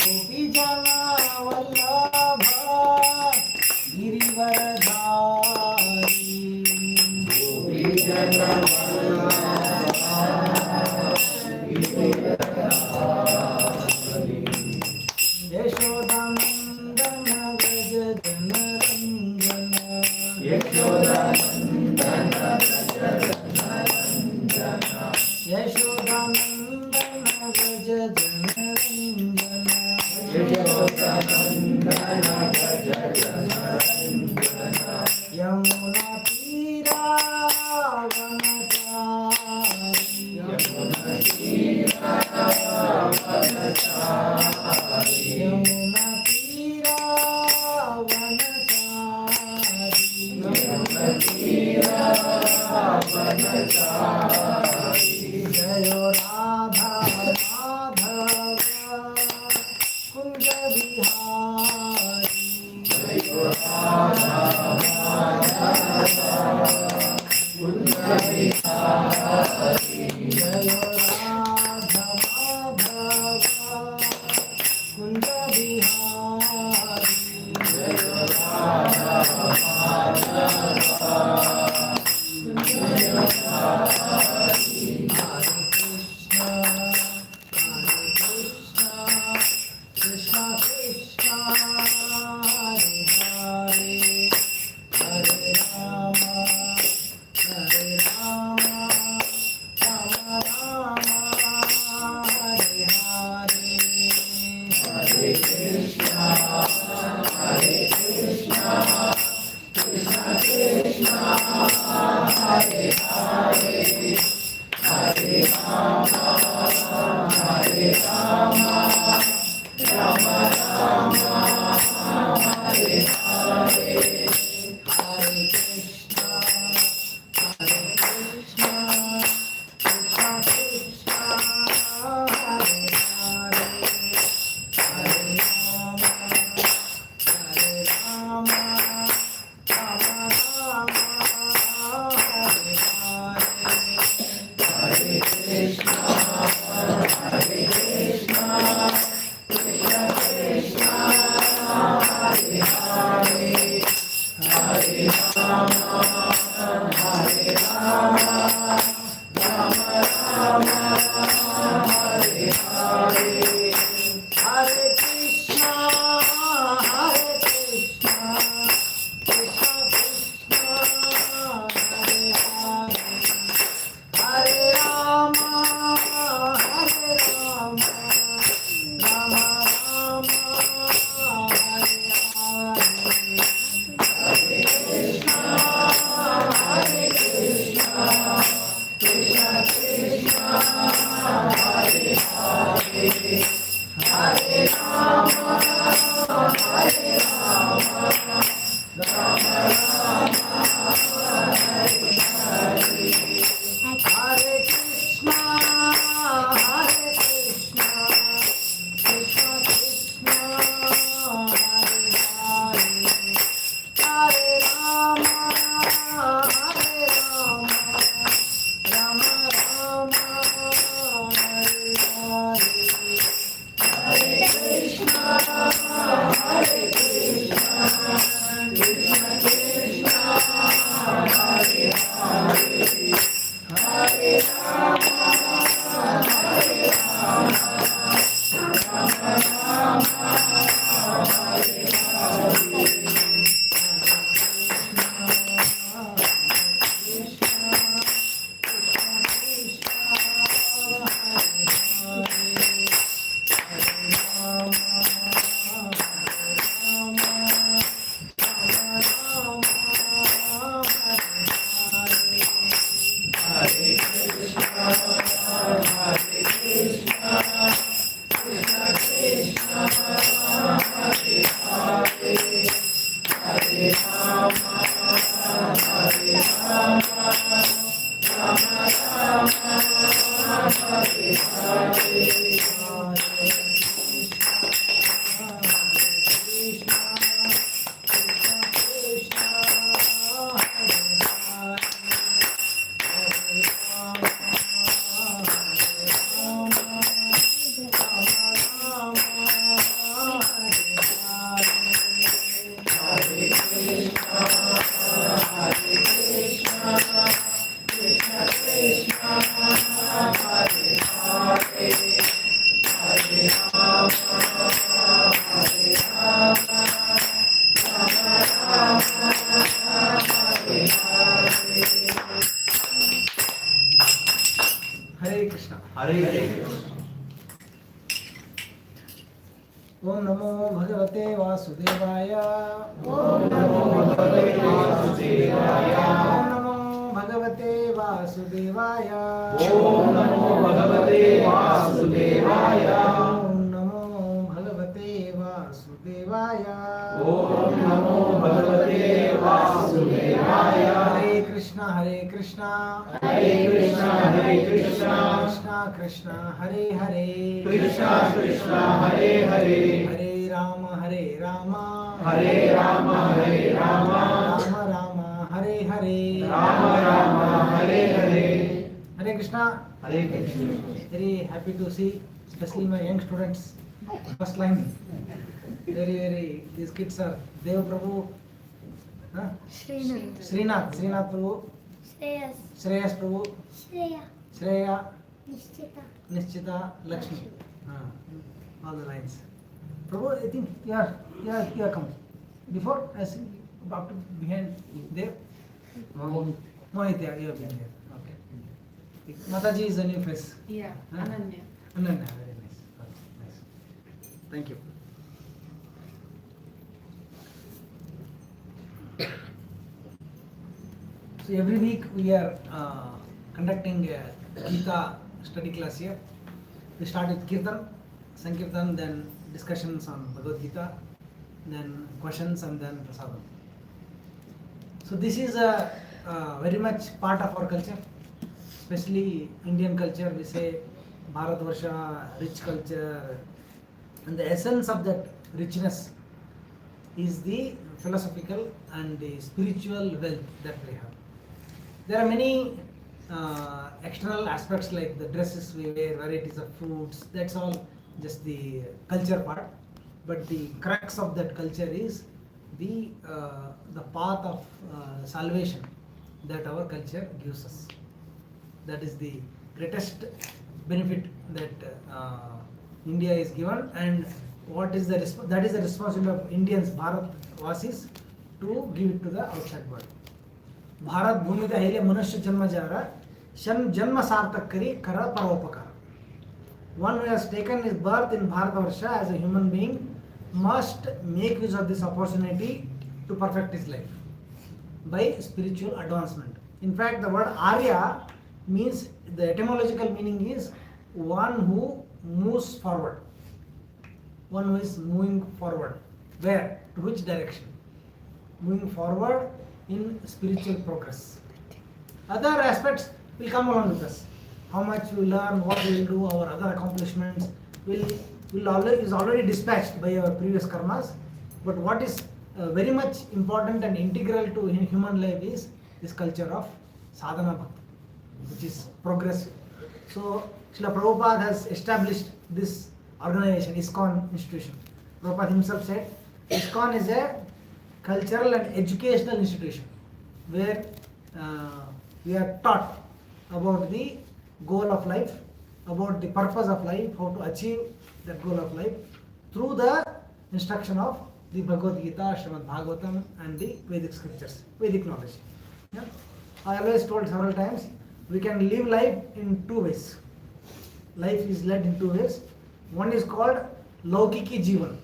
गोपी जना वल्लभ गिरिवरधारी गोपी जना यशोदानंदन व्रज जनरंजन यशोदानंदन यशोदानंदन व्रज जनरंजन यमुना तीरा वनचारी यमुना तीरा वनचारी जय राधा माधव कुंज बिहारी जय राधा माधव कुंज बिहारी जय राधा माधव कुंज बिहारी जय राधा माधव कुंज बिहारी हरे Krishna Krishna Krishna Hare Hare Hare Ram Ram Ram Hare Hare Hare Krishna Krishna Krishna Hare Hare Hare Ram Ram Ram Hare Hare Hare Krishna Krishna Krishna Hare Hare Hare Ram Ram Ram Hare Hare Hare Krishna Krishna Krishna Hare Hare Hare Ram Ram Ram Hare Hare Hare Krishna Krishna Krishna Hare Hare Hare Ram Ram Ram Hare Hare Hare Krishna Krishna Krishna Hare Hare Hare Ram Ram Ram Hare Hare Hare Krishna Krishna Krishna Hare Hare Hare Ram Ram Ram Hare Hare Hare Krishna Hare Krishna. Hare Krishna. Om Namo Bhagavate Vasudevaya. Om Namo Bhagavate Vasudevaya. Om Namo Bhagavate Vasudevaya. Om Namo Bhagavate Vasudevaya. Om Namo Bhagavate Vasudevaya. Om Namo Bhagavate Vasudevaya. Hare Krishna, Hare Krishna. Hare Krishna, Hare Krishna. Krishna Krishna, Hare Hare. Krishna Krishna, Hare Hare. Hare Rama, Hare Rama. Hare Rama, Hare Rama. Rama Rama, Hare Hare. Rama Rama, Hare Hare. Hare Krishna. Hare Krishna. Very happy to see, especially my young students. First line. Very, these kids are Dev Prabhu, huh? Srinath Prabhu, Shreyas Prabhu, Shreya, Nishchita, Lakshmi. All the lines. Prabhu, I think you are come. Before, I see, after, behind Dev. Mohit, you have been here. Okay. Mataji is a new face. Yeah, Huh? Ananya. Ananya, very nice. Okay, nice. Thank you. So every week we are conducting a Gita study class here. We start with Kirtan, Sankirtan, then discussions on Bhagavad Gita, then questions, and then Prasadam. So this is a very much part of our culture, especially Indian culture. We say Bharatvarsha, rich culture, and the essence of that richness is the philosophical and the spiritual wealth that we have. There are many external aspects like the dresses we wear, varieties of foods, that's all just the culture part. But the crux of that culture is the path of salvation that our culture gives us. That is the greatest benefit that India is given, and what is that is the responsibility of Indians, Bharatvasis, to give it to the outside world. Bharat भूमि का हेले मनुष्य जन्म जा रहा शन जन्म सार्थक करी करा परोपकार. One who has taken his birth in Bharatvarsha as a human being must make use of this opportunity to perfect his life by spiritual advancement. In fact, the word Arya means, the etymological meaning is one who moves forward. One who is moving forward. Where? To which direction? Moving forward in spiritual progress. Other aspects will come along with us. How much we learn, what we will do, our other accomplishments is already dispatched by our previous karmas. But what is very much important and integral to human life is this culture of sadhana bhakti, which is progressive. So Srila Prabhupada has established this organization, ISKCON institution. Prabhupada himself said, ISKCON is a cultural and educational institution where we are taught about the goal of life, about the purpose of life, how to achieve that goal of life through the instruction of the Bhagavad Gita, Srimad Bhagavatam, and the Vedic scriptures, Vedic knowledge. Yeah? I always told several times, we can live life in two ways. Life is led in two ways. One is called Laukiki Jivan,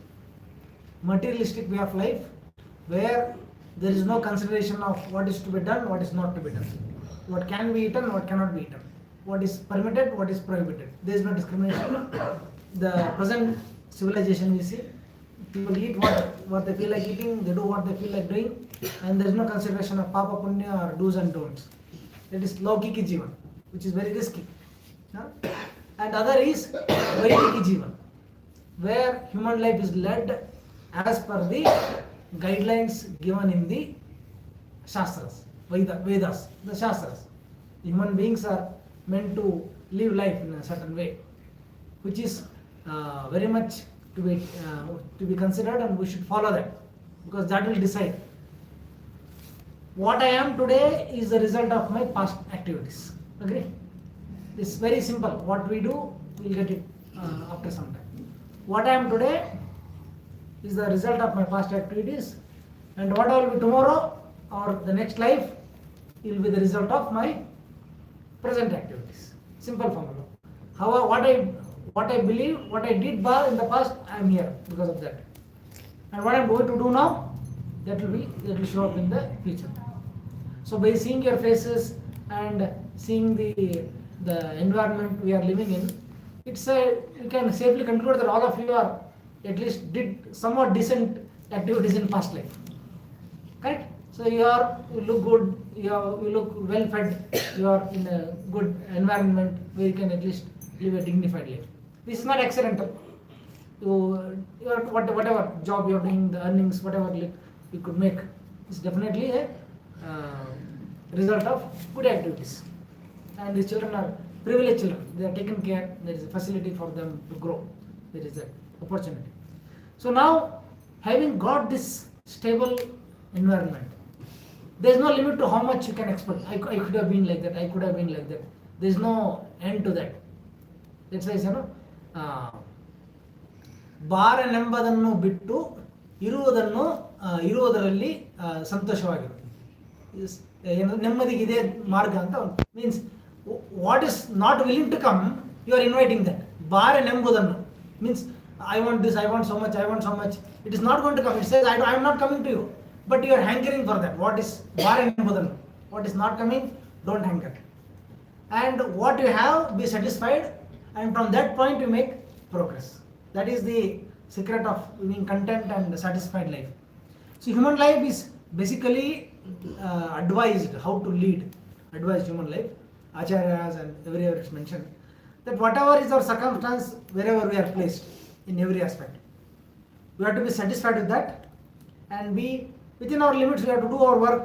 materialistic way of life, where there is no consideration of what is to be done, what is not to be done, what can be eaten, what cannot be eaten, what is permitted, what is prohibited. There is no discrimination. The present civilization we see, people eat what they feel like eating, they do what they feel like doing, and there is no consideration of Papa Punya or do's and don'ts. That is Laukiki Jivan, which is very risky. And other is Vaidiki Jivan, where human life is led as per the guidelines given in the Shastras, Vedas, the Shastras. Human beings are meant to live life in a certain way, which is very much to be considered, and we should follow that, because that will decide. What I am today is the result of my past activities. Agree? It's very simple. What we do, we'll get it after some time. What I am today is the result of my past activities, and what I will be tomorrow or the next life will be the result of my present activities. Simple formula. However, what I believe, what I did in the past, I am here because of that. And what I am going to do now, that will show up in the future. So by seeing your faces and seeing the environment we are living in, you can safely conclude that all of you are at least did somewhat decent activities in past life. Correct? So you look good, you look well fed, you are in a good environment where you can at least live a dignified life. This is not accidental. Whatever job you are doing, the earnings, whatever you could make, is definitely a result of good activities. And these children are privileged children. They are taken care. There is a facility for them to grow. There is an opportunity. So now, having got this stable environment, there is no limit to how much you can expect. I could have been like that. I could have been like that. There is no end to that. That's why ಬಾರನೆಂಬುದನ್ನು ಬಿಟ್ಟು ಇರುವುದರಲ್ಲಿ ಸಂತೋಷವಾಗಿರು. ನೆಮ್ಮದಿಗಿದೆ ಮಾರ್ಗ ಅಂತ means what is not willing to come, you are inviting that. ಬಾರನೆಂಬುದನ್ನು means I want this, I want so much, it is not going to come. It says I am not coming to you, but you are hankering for that. What is ಬಾರನೆಂಬುದನ್ನು? What is not coming, don't hanker. And what you have, be satisfied, and from that point you make progress. That is the secret of being content and satisfied life. So human life is basically advised how to lead. Advised human life. Acharyas and everywhere it's mentioned that whatever is our circumstance, wherever we are placed, in every aspect, we have to be satisfied with that and be within our limits. We have to do our work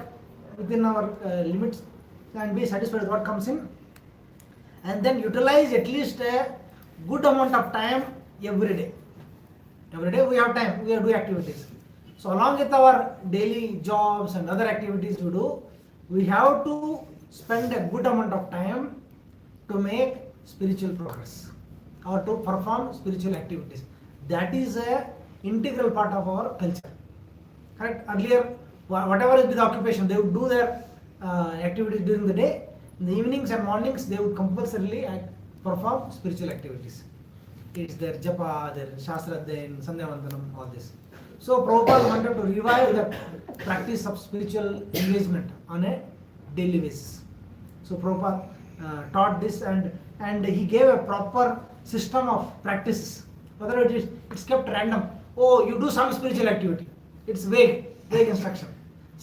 within our limits and be satisfied with what comes in, and then utilize at least a good amount of time every day. Every day we have time, we have to do activities. So along with our daily jobs and other activities we do, we have to spend a good amount of time to make spiritual progress or to perform spiritual activities. That is a integral part of our culture. Correct? Earlier, whatever is the occupation, they would do their activities during the day. In the evenings and mornings, they would compulsorily perform spiritual activities. It's their japa, their shastra, then sandhyavandanam, all this. So Prabhupada wanted to revive the practice of spiritual engagement on a daily basis. So Prabhupada taught this, and he gave a proper system of practices. Otherwise it's kept random. Oh, you do some spiritual activity. It's vague instruction.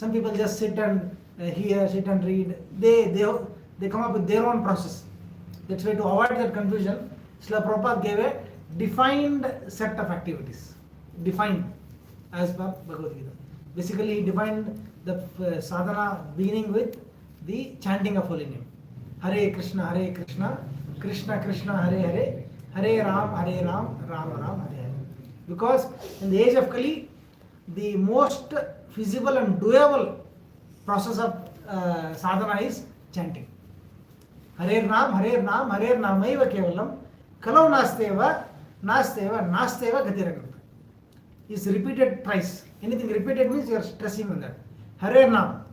Some people just sit and hear, sit and read. They come up with their own process. That's why to avoid that confusion, Srila Prabhupada gave a defined set of activities. Defined as per Bhagavad Gita. Basically he defined the sadhana beginning with the chanting of holy name. Hare Krishna, Krishna Krishna, Hare Hare, Hare Ram, Ram Ram, Hare Hare. Because in the age of Kali, the most feasible and doable process of sadhana is chanting. Hare Nam, Hare Namaiva Kevalam, Kalau Nasteva Gatiragam. Is repeated twice. Anything repeated means you are stressing on that. Hare Nam,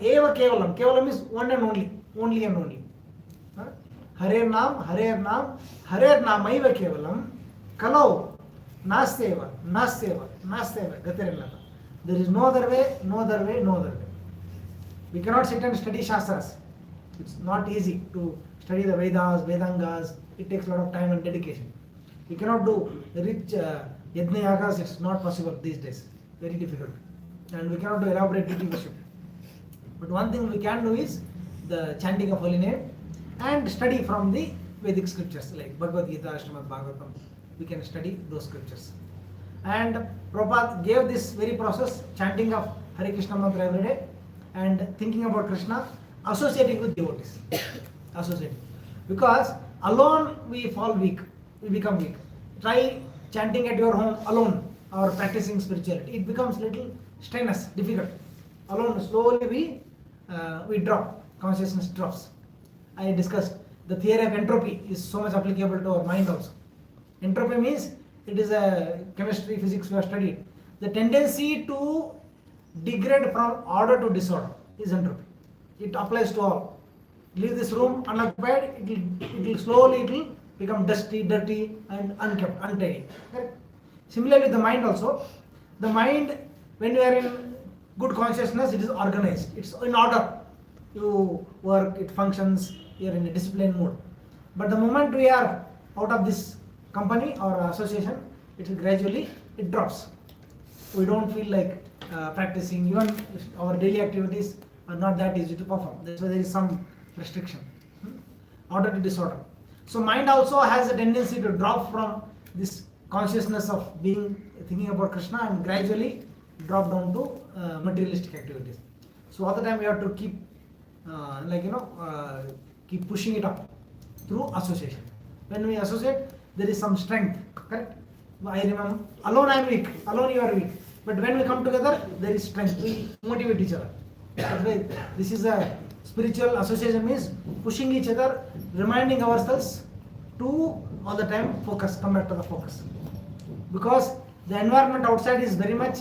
Eva Kevalam. Kevalam is one and only and only. Hare Nam, Hare Namaiva Kevalam, Kalau Nasteva Gatiragam. There is no other way. We cannot sit and study Shastras. It's not easy to study the Vedas, Vedangas. It takes a lot of time and dedication. We cannot do rich yajna yagas. It's not possible these days. Very difficult. And we cannot do elaborate deity worship. But one thing we can do is the chanting of holy name and study from the Vedic scriptures like Bhagavad Gita, Srimad Bhagavatam. We can study those scriptures. And Prabhupada gave this very process, chanting of Hare Krishna mantra every day and thinking about Krishna, associating with devotees. Because alone we fall weak, we become weak. Try chanting at your home alone or practicing spirituality. It becomes little strenuous, difficult. Alone, slowly we drop, consciousness drops. I discussed the theory of entropy is so much applicable to our mind also. Entropy means, it is a chemistry, physics we have studied. The tendency to degrade from order to disorder is entropy. It applies to all. leave this room unoccupied, it will slowly it will become dusty, dirty, and unkept, untidy. Correct? Similarly, the mind also. The mind, when you are in good consciousness, it is organized. It's in order. You work, it functions. You are in a disciplined mood. But the moment we are out of this company or association, it will gradually it drops. We don't feel like practicing. Even our daily activities are not that easy to perform. That's why there is some restriction. Order to disorder. So mind also has a tendency to drop from this consciousness of thinking about Krishna and gradually drop down to materialistic activities. So all the time we have to keep keep pushing it up through association. When we associate, there is some strength. Correct? I remember, alone I am weak, alone you are weak. But when we come together, there is strength. We motivate each other. That's why this is a spiritual association, means pushing each other, reminding ourselves to all the time focus, come back to the focus. Because the environment outside is very much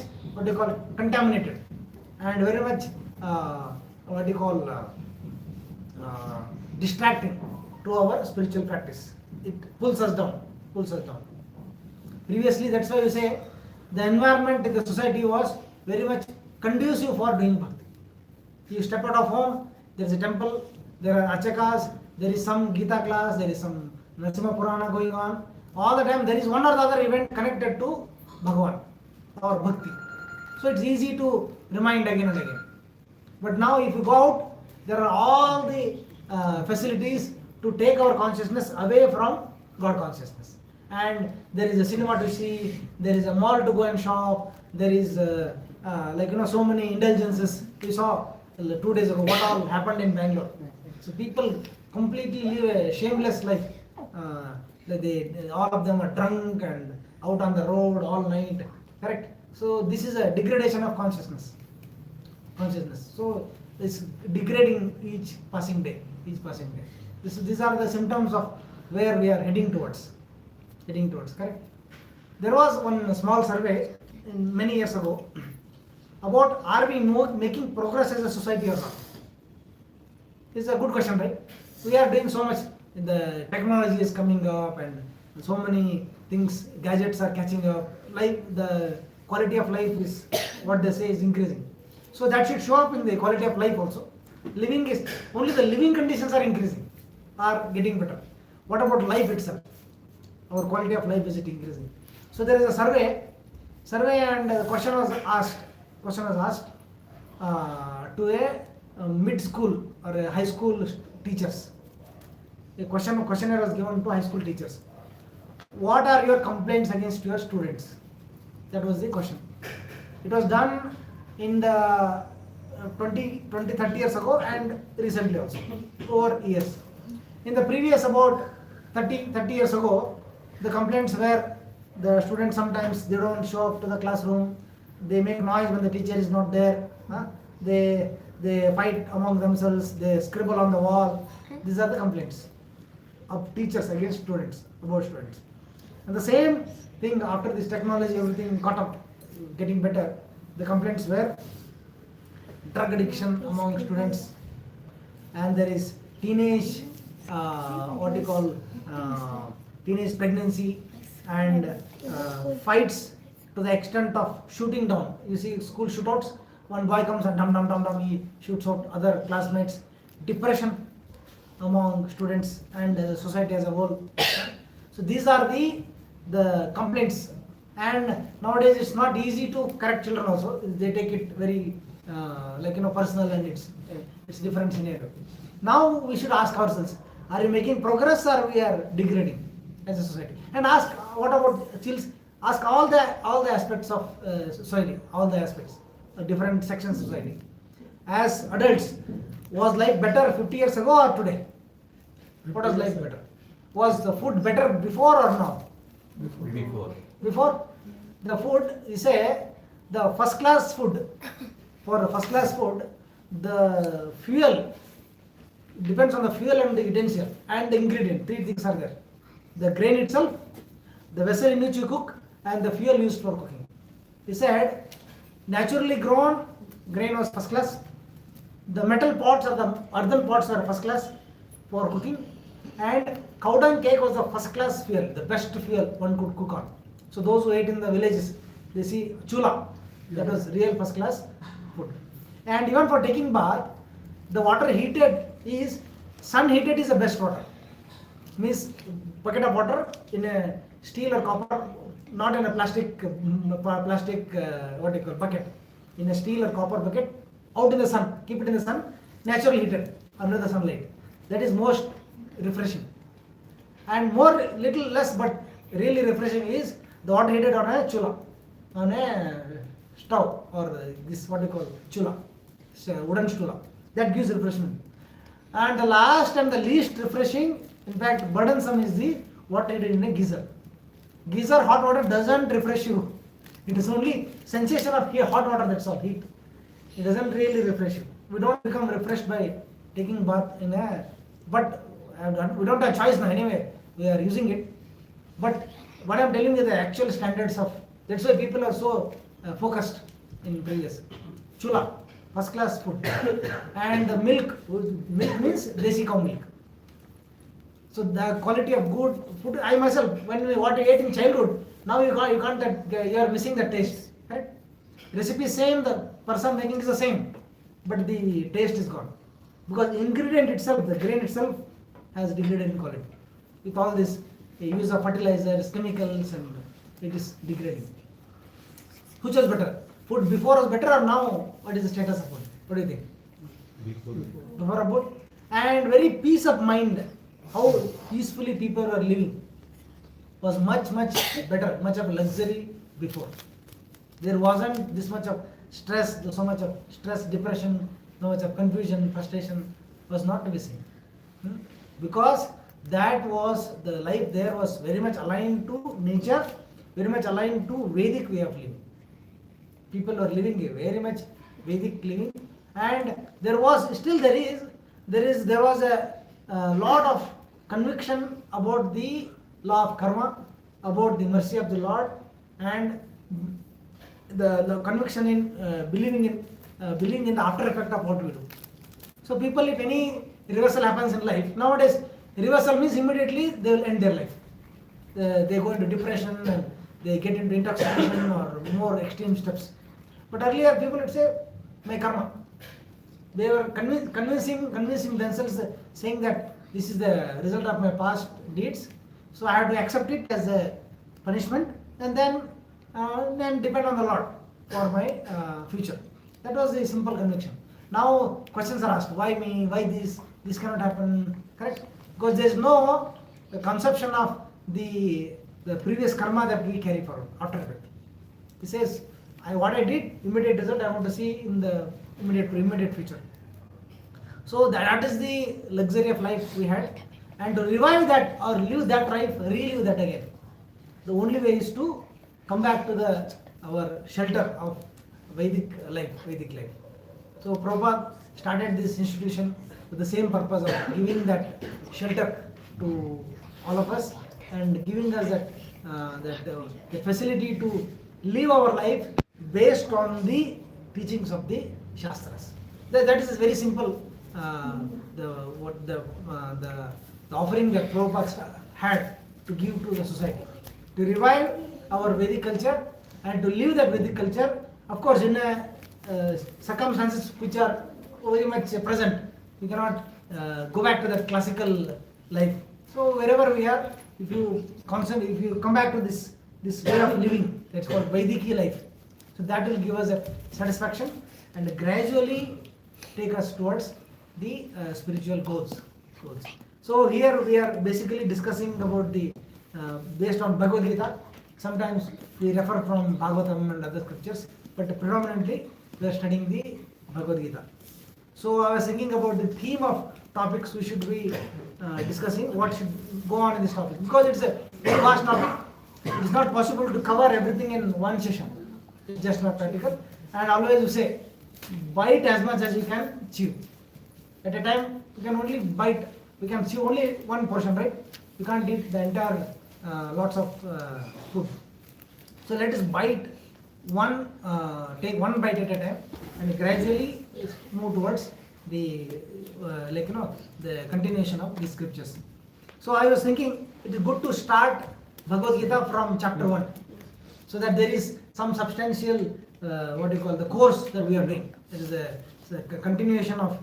contaminated and very much distracting to our spiritual practice. It pulls us down. Previously, that's why you say the environment in the society was very much conducive for doing bhakti. You step out of home, there is a temple, there are archakas, there is some Gita class, there is some Narasimha Purana going on. All the time there is one or the other event connected to Bhagavan or bhakti. So it's easy to remind again and again. But now if you go out, there are all the facilities to take our consciousness away from God consciousness. And there is a cinema to see, there is a mall to go and shop, there is so many indulgences. We saw 2 days ago what all happened in Bangalore. So people completely live a shameless life. All of them are drunk and out on the road all night. Correct? So this is a degradation of consciousness. So it's degrading each passing day. These are the symptoms of where we are heading towards. Correct? There was one small survey many years ago about are we making progress as a society or not? It's a good question, right? We are doing so much. The technology is coming up and so many things, gadgets are catching up. The quality of life is what they say is increasing. So that should show up in the quality of life also. Only the living conditions are increasing, are getting better. What about life itself? Our quality of life, is it increasing? So there is a survey and the question was asked to a mid-school or a high school teachers. A questionnaire was given to high school teachers. What are your complaints against your students? That was the question. It was done in the 30 years ago and recently also, over years. In the previous about 30 years ago, the complaints were the students sometimes they don't show up to the classroom, they make noise when the teacher is not there, they fight among themselves, they scribble on the wall. These are the complaints of teachers against students, about students. And the same thing after this technology, everything caught up, getting better. The complaints were drug addiction among students, and there is teenage teenage pregnancy and fights to the extent of shooting down. You see school shootouts, one boy comes and dum, he shoots out other classmates. Depression among students and the society as a whole. So these are the complaints. And nowadays it's not easy to correct children also. They take it very personal, and it's different scenario. Now we should ask ourselves, are we making progress or we are degrading as a society? And ask, what about chills? Ask all the aspects of society, all the aspects, different sections of society. As adults, was life better 50 years ago or today? What was life better? Was the food better before or now? Before? The food, you say, the first class food, for the first class food, the fuel, depends on the fuel and the utensil and the ingredient. 3 things are there. The grain itself, the vessel in which you cook, and the fuel used for cooking. He said, naturally grown grain was first class, the metal pots or the earthen pots were first class, for cooking, and cow dung cake was the first class fuel, the best fuel one could cook on. So those who ate in the villages, they see chula, that was real first class food. And even for taking bath, the water heated is, sun heated is the best water. Means bucket of water in a steel or copper, not in a plastic what do you call bucket, in a steel or copper bucket, out in the sun, keep it in the sun, naturally heated under the sunlight. That is most refreshing. And more, little less, but really refreshing is the water heated on a chula, on a stove, or this what we call chula, wooden chula. That gives refreshment. And the last and the least refreshing, in fact burdensome, is the water heated in a geyser. Geyser hot water doesn't refresh you. It is only sensation of hot water, that's all, heat. It doesn't really refresh you. We don't become refreshed by taking bath in a, but we don't have choice now anyway, we are using it. But what I am telling you, the actual standards of, that's why people are so focused in previous. Chula, first class food. And the milk means desi cow milk. So the quality of good food, I myself, what I ate in childhood, now you are missing the taste, right? Recipe is same, the person making is the same, but the taste is gone. Because ingredient itself, the grain itself has degraded in quality. With all this use of fertilizers, chemicals, and it is degrading. Which was better? Food before was better, or now what is the status of food? What do you think? Before or food? And very peace of mind, how peacefully people were living was much better, much of luxury before. There wasn't this much of stress, so much of stress, depression, so much of confusion, frustration was not to be seen. Because that was, the life there was very much aligned to nature, very much aligned to Vedic way of living. People were living a very much Vedic living, and there was a lot of conviction about the law of karma, about the mercy of the Lord, and the conviction in believing in the after effect of what we do. So people, if any reversal happens in life, nowadays reversal means immediately they will end their life. They go into depression and they get into intoxication or more extreme steps. But earlier people would say, my karma. They were convincing themselves, saying that this is the result of my past deeds, so I have to accept it as a punishment, and then depend on the Lord for my future. That was the simple conviction. Now questions are asked, why me, why this cannot happen, correct? Because there is no conception of the previous karma that we carry forward after effect. He says, what I did, immediate result I want to see in the immediate future. So that is the luxury of life we had, and to revive that or live that life, relive that again, the only way is to come back to our shelter of Vedic life. So Prabhupada started this institution with the same purpose of giving that shelter to all of us and giving us the facility to live our life based on the teachings of the Shastras. That is very simple. The offering that Prabhupada had to give to the society, to revive our Vedic culture and to live that Vedic culture, of course in circumstances which are very much present. We cannot go back to that classical life. So wherever we are, if you come back to this way of living, that's called Vediki life, so that will give us a satisfaction and gradually take us towards the spiritual goals. So here we are basically discussing about the based on Bhagavad Gita. Sometimes we refer from Bhagavatam and other scriptures, but predominantly we are studying the Bhagavad Gita. So I was thinking about the theme of topics we should be discussing, what should go on in this topic, because it's a very vast topic. It is not possible to cover everything in one session. It's just not practical. And always we say, bite as much as you can chew. At a time, you can only bite, we can chew only one portion, right? You can't eat the entire lots of food. So let us bite take one bite at a time and gradually move towards the the continuation of the scriptures. So I was thinking it is good to start Bhagavad Gita from chapter 1, so that there is some substantial the course that we are doing. It is a continuation of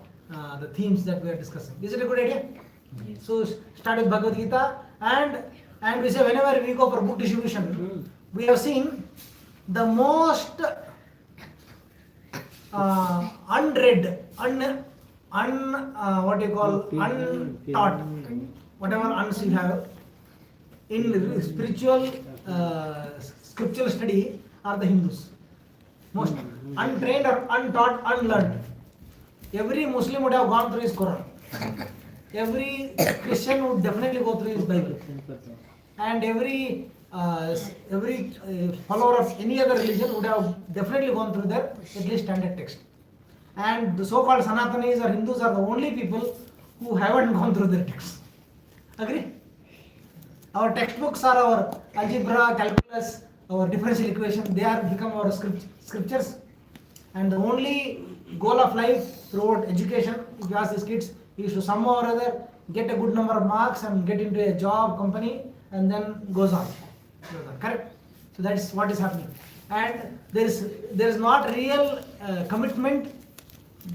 the themes that we are discussing. Is it a good idea? Yes. So start with Bhagavad Gita, and we say whenever we go for book distribution, we have seen the most untaught, whatever uns you have in spiritual scriptural study are the Hindus. Most untrained or untaught, unlearned. Every Muslim would have gone through his Quran. Every Christian would definitely go through his Bible. And every follower of any other religion would have definitely gone through their at least standard text. And the so-called Sanatanis or Hindus are the only people who haven't gone through their texts. Agree? Our textbooks are our algebra, calculus, our differential equation. They are become our scriptures. And the only goal of life throughout education, if you ask these kids, is to somehow or other get a good number of marks and get into a job, company, and then goes on. Correct? So that's what is happening. And there is not real commitment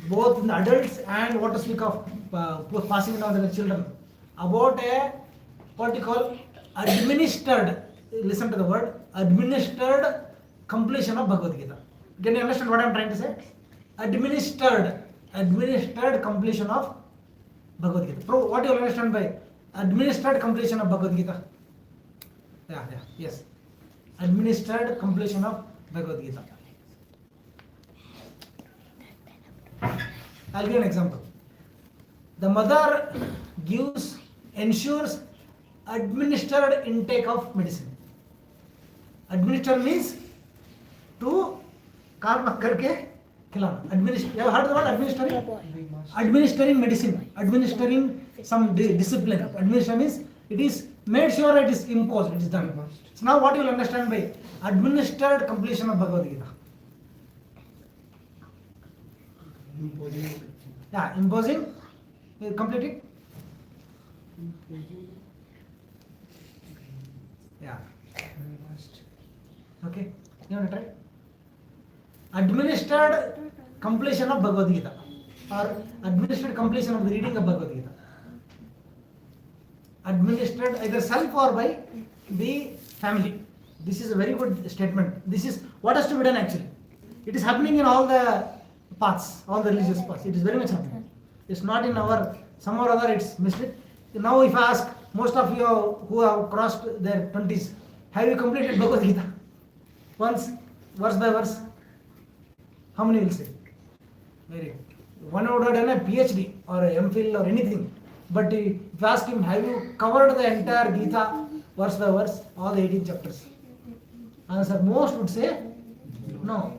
both in the adults and what to speak of passing it on to the children about a what you call administered, listen to the word, administered completion of Bhagavad Gita. Can you understand what I am trying to say? Administered completion of Bhagavad Gita. What do you understand by administered completion of Bhagavad Gita? Yes. Administered completion of Bhagavad Gita. I'll give an example. The mother ensures administered intake of medicine. Administer means to karma karke khilana. You have heard the word administering? Administering medicine, administering some discipline. Administration means it is made sure it is imposed, it is done. So now what you will understand by administered completion of Bhagavad Gita? Imposing. Complete it. Okay. You want to try? Administered completion of Bhagavad Gita, or administered completion of the reading of Bhagavad Gita. Administered either self or by the family. This is a very good statement. This is what has to be done actually. It is happening in all the paths, all the religious paths. It is very much happening. It's not in our, some or other it's missed it. Now if I ask most of you who have crossed their 20s, have you completed Bhagavad Gita? Once, verse by verse? How many will say? Very good. One would have done a PhD or a MPhil or anything. But if you ask him, have you covered the entire Gita verse by verse, all the 18 chapters? Answer, most would say no.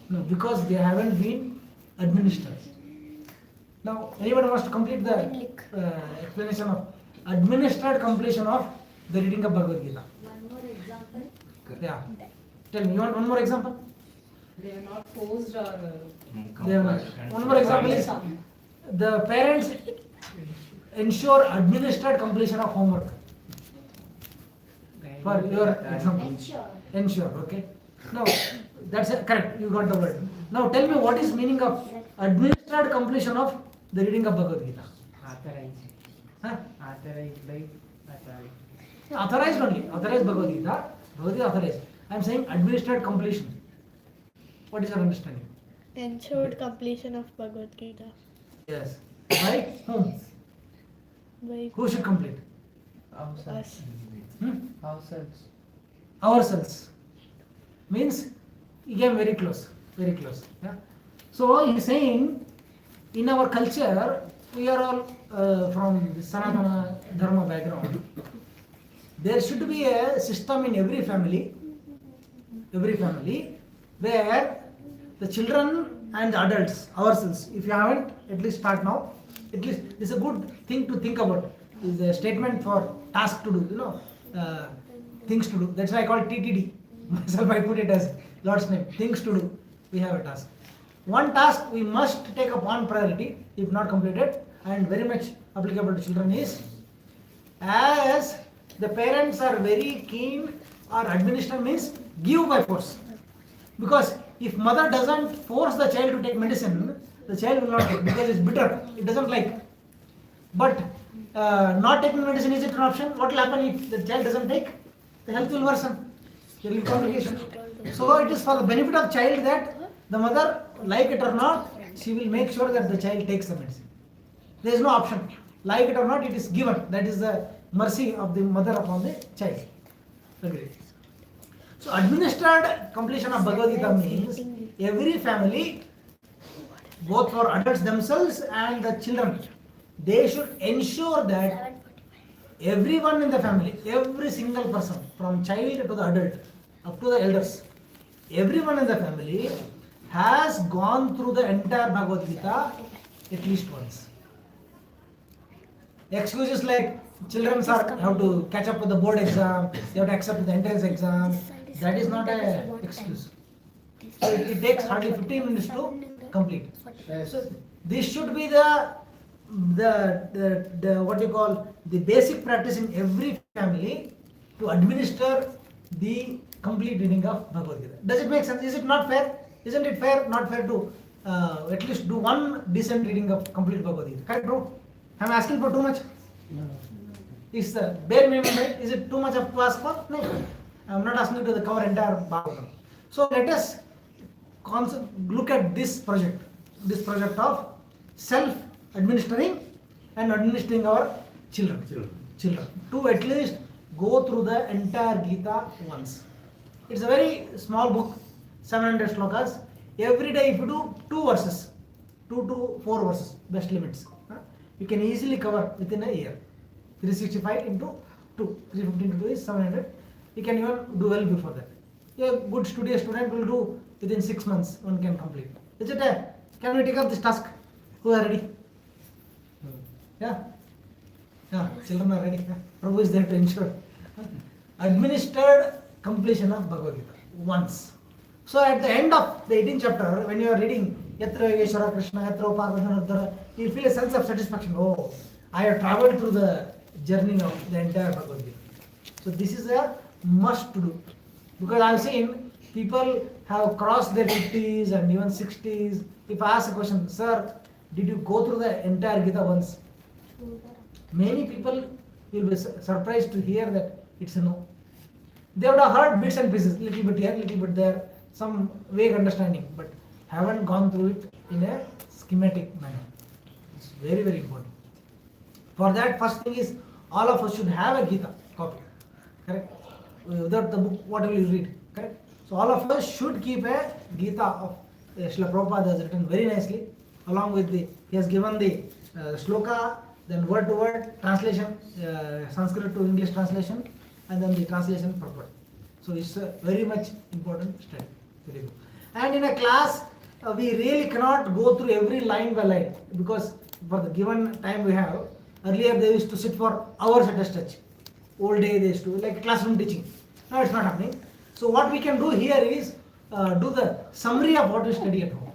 No, because they haven't been administered. Now, anybody wants to complete the explanation of administered completion of the reading of Bhagavad Gita? One more example. Yeah. Tell me, you want one more example? They are not forced or. They are not. One more example is the parents ensure administered completion of homework. For your example. Ensure, okay. Now, that's correct, you got the word. Now tell me what is meaning of administered completion of the reading of Bhagavad Gita? Authorized. Huh? Authorized by authority. Authorized only. Authorized Bhagavad Gita. Bhagavad Gita authorized. I am saying administered completion. What is your understanding? Ensured completion of Bhagavad Gita. Yes. By whom? By Who should complete? Ourselves. Ourselves. Ourselves. Means he came very close. Very close. Yeah. So he is saying in our culture we are all from the Sanatana Dharma background. There should be a system in every family where the children and the adults, ourselves, if you haven't, at least start now. At least this is a good thing to think about. Is a statement for task to do, things to do. That's why I call it TTD. Myself, I put it as Lord's name. Things to do. We have a task. One task we must take up on priority. if not completed, and very much applicable to children is, as the parents are very keen or administer means give by force. Because if mother doesn't force the child to take medicine, the child will not take because it's bitter, it doesn't like. But not taking medicine, is it an option? What will happen if the child doesn't take? The health will worsen, there will be complication. So it is for the benefit of child that the mother, like it or not, she will make sure that the child takes the medicine. There is no option. Like it or not, it is given. That is the mercy of the mother upon the child. Agree. So administered completion of Bhagavad Gita means every family, both for adults themselves and the children, they should ensure that everyone in the family, every single person, from child to the adult, up to the elders, everyone in the family has gone through the entire Bhagavad Gita at least once. Excuses like children have to catch up with the board exam, they have to accept the entrance exam, that is not an excuse. So it takes hardly 15 minutes to complete. So this should be the what you call the basic practice in every family to administer the complete reading of Bhagavad Gita. Does it make sense? Is it not fair? Isn't it fair? Not fair to at least do one decent reading of complete Bhagavad Gita. Correct, bro? I'm asking for too much. No. Is the bare minimum, right? Is it too much of to ask for? No. I'm not asking you to cover entire Bhagavatam. So let us look at this project of self-administering and administering our children. To at least go through the entire Gita once. It's a very small book, 700 slokas. Every day if you do 2 verses, 2 to 4 verses, best limits, you can easily cover within a year. 365 into 2, 350 into 2 is 700. You can even do well before that. A good studious student will do within 6 months, one can complete. Is it can we take up this task? Who are ready? Yeah? Yeah, children are ready. Yeah. Prabhu is there to ensure. Administered completion of Bhagavad Gita once. So at the end of the 18th chapter, when you are reading Yatra Yogeshwara Krishna, Yatra Parvadhanardhara, you feel a sense of satisfaction. Oh, I have traveled through the journey of the entire Bhagavad Gita. So this is a must to do. Because I have seen people have crossed their 50s and even 60s. If I ask a question, sir, did you go through the entire Gita once? Many people will be surprised to hear that it's a no. They would have heard bits and pieces, little bit here, little bit there, some vague understanding, but haven't gone through it in a schematic manner. It's very, very important. For that, first thing is, all of us should have a Gita copy. Correct? Without the book, what will you read? Correct? So all of us should keep a Gita of Srila Prabhupada has written very nicely, along with he has given the sloka, then word to word translation, Sanskrit to English translation, and then the translation purport. So it's a very much important study. Very good. And in a class, we really cannot go through every line by line, because for the given time we have, earlier they used to sit for hours at a stretch. Old day they used to, like classroom teaching. Now it's not happening. So what we can do here is do the summary of what we study at home.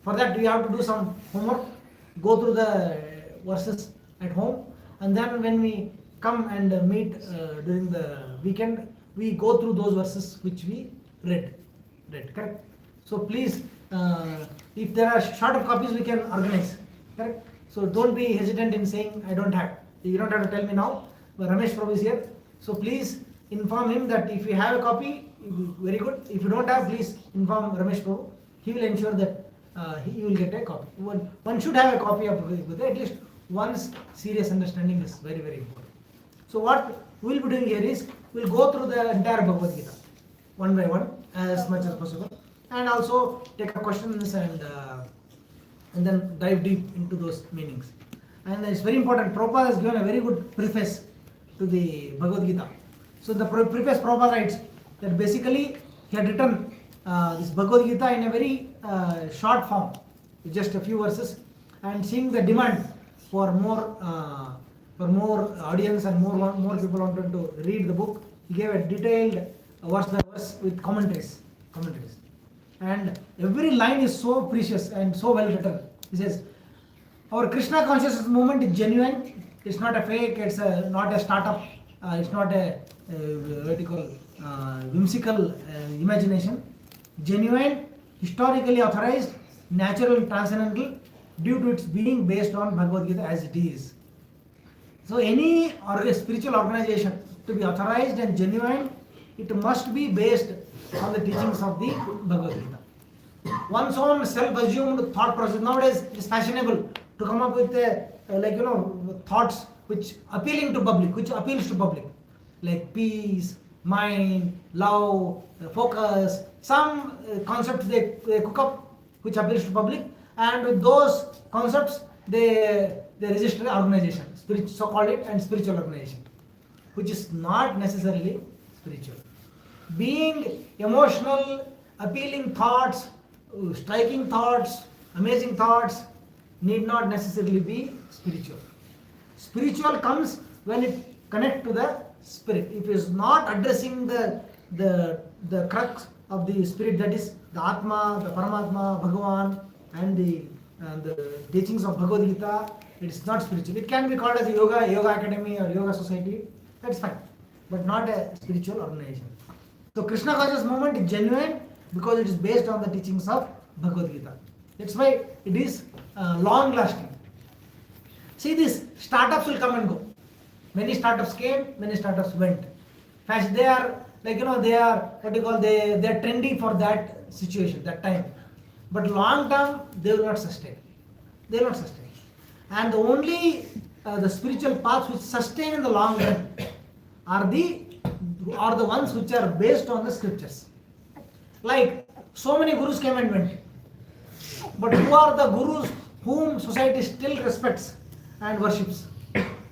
For that we have to do some homework, go through the verses at home, and then when we come and meet during the weekend, we go through those verses which we read, correct? So please, if there are shorter copies, we can organize, correct? So don't be hesitant in saying I don't have. You don't have to tell me now, but Ramesh Prabhu is here. So please inform him that if you have a copy, very good. If you don't have, please inform Ramesh Prabhu. He will ensure that he will get a copy. One should have a copy of Bhagavad, at least one's serious understanding is very, very important. So what we will be doing here is, we will go through the entire Bhagavad Gita, one by one, as much as possible, and also take up questions and then dive deep into those meanings. And it's very important, Prabhupada has given a very good preface to the Bhagavad Gita. So the preface Prabhupada writes that basically he had written this Bhagavad Gita in a very short form, with just a few verses, and seeing the demand for more audience and more people wanted to read the book, he gave a detailed verse by verse with commentaries. And every line is so precious and so well written. He says, Our Krishna consciousness movement is genuine. It's not a fake. It's not a startup. It's not a what do you call whimsical imagination. Genuine, historically authorized, natural and transcendental, due to its being based on Bhagavad Gita as it is. So any spiritual organization to be authorized and genuine, it must be based on the teachings of the Bhagavad Gita. One's own self-assumed thought process. Nowadays it is fashionable to come up with thoughts which appealing to public, which appeals to public, like peace, mind, love, focus. Some concepts they cook up which appeals to public, and with those concepts they register an organization, so called it, and spiritual organization, which is not necessarily spiritual. Being emotional, appealing thoughts, striking thoughts, amazing thoughts need not necessarily be spiritual. Spiritual comes when it connects to the spirit. If it is not addressing the crux of the spirit, that is the Atma, the Paramatma, Bhagavan, and the teachings of Bhagavad Gita, it is not spiritual. It can be called as a yoga academy or yoga society. That's fine, but not a spiritual organization. So Krishna conscious movement is genuine because it is based on the teachings of Bhagavad Gita. That's why it is long lasting. See, these startups will come and go. Many startups came, many startups went. First, they are they are what you call they are trendy for that situation, that time. But long term, they will not sustain. They will not sustain. And the only the spiritual paths which sustain in the long run are the ones which are based on the scriptures. Like so many gurus came and went, but who are the gurus whom society still respects and worships?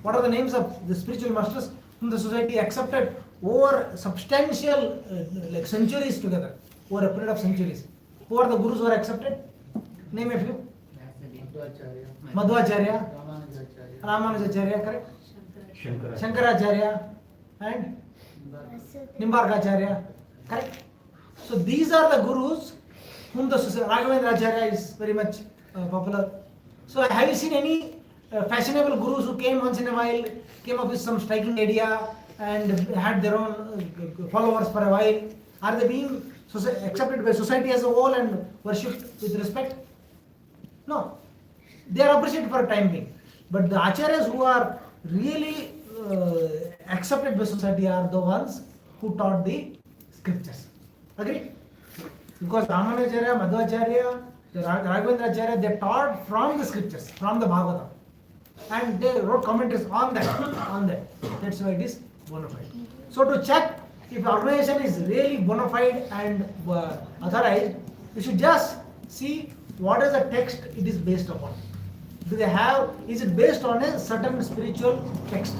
What are the names of the spiritual masters whom the society accepted over substantial centuries together, over a period of centuries? Who are the gurus who are accepted? Name a few. Madhvacharya, Ramanujacharya, correct? Shankaracharya, and Nimbarkacharya, correct? So these are the gurus whom the Raghavendracharya is very much popular. So have you seen any fashionable gurus who came once in a while, came up with some striking idea and had their own followers for a while? Are they being accepted by society as a whole and worshipped with respect? No. They are appreciated for a time being. But the acharyas who are really accepted by society are the ones who taught the scriptures. Agree? Because Ramanujacharya, Madhvacharya, Raghavendracharya, they taught from the scriptures, from the Bhagavatam. And they wrote commentaries on that. That's why it is bona fide. So to check if the organization is really bona fide and authorized, you should just see what is the text it is based upon. Is it based on a certain spiritual text?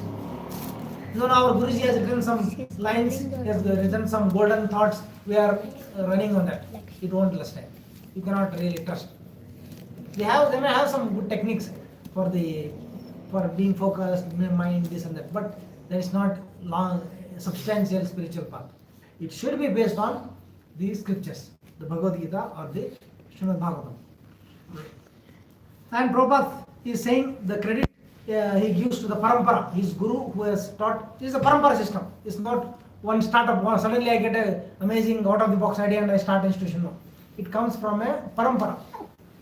Now our Guruji has written some lines, he has written some golden thoughts, we are running on that. It won't last time. You cannot really trust. They may have some good techniques for being focused, mind, this and that, but that is not long, substantial spiritual path. It should be based on the scriptures, the Bhagavad Gita or the Srimad Bhagavatam. And Prabhupada is saying the credit he gives to the parampara, his guru who has taught. This is a parampara system. It's not one startup. Suddenly I get an amazing out of the box idea and I start an institution. No, it comes from a parampara.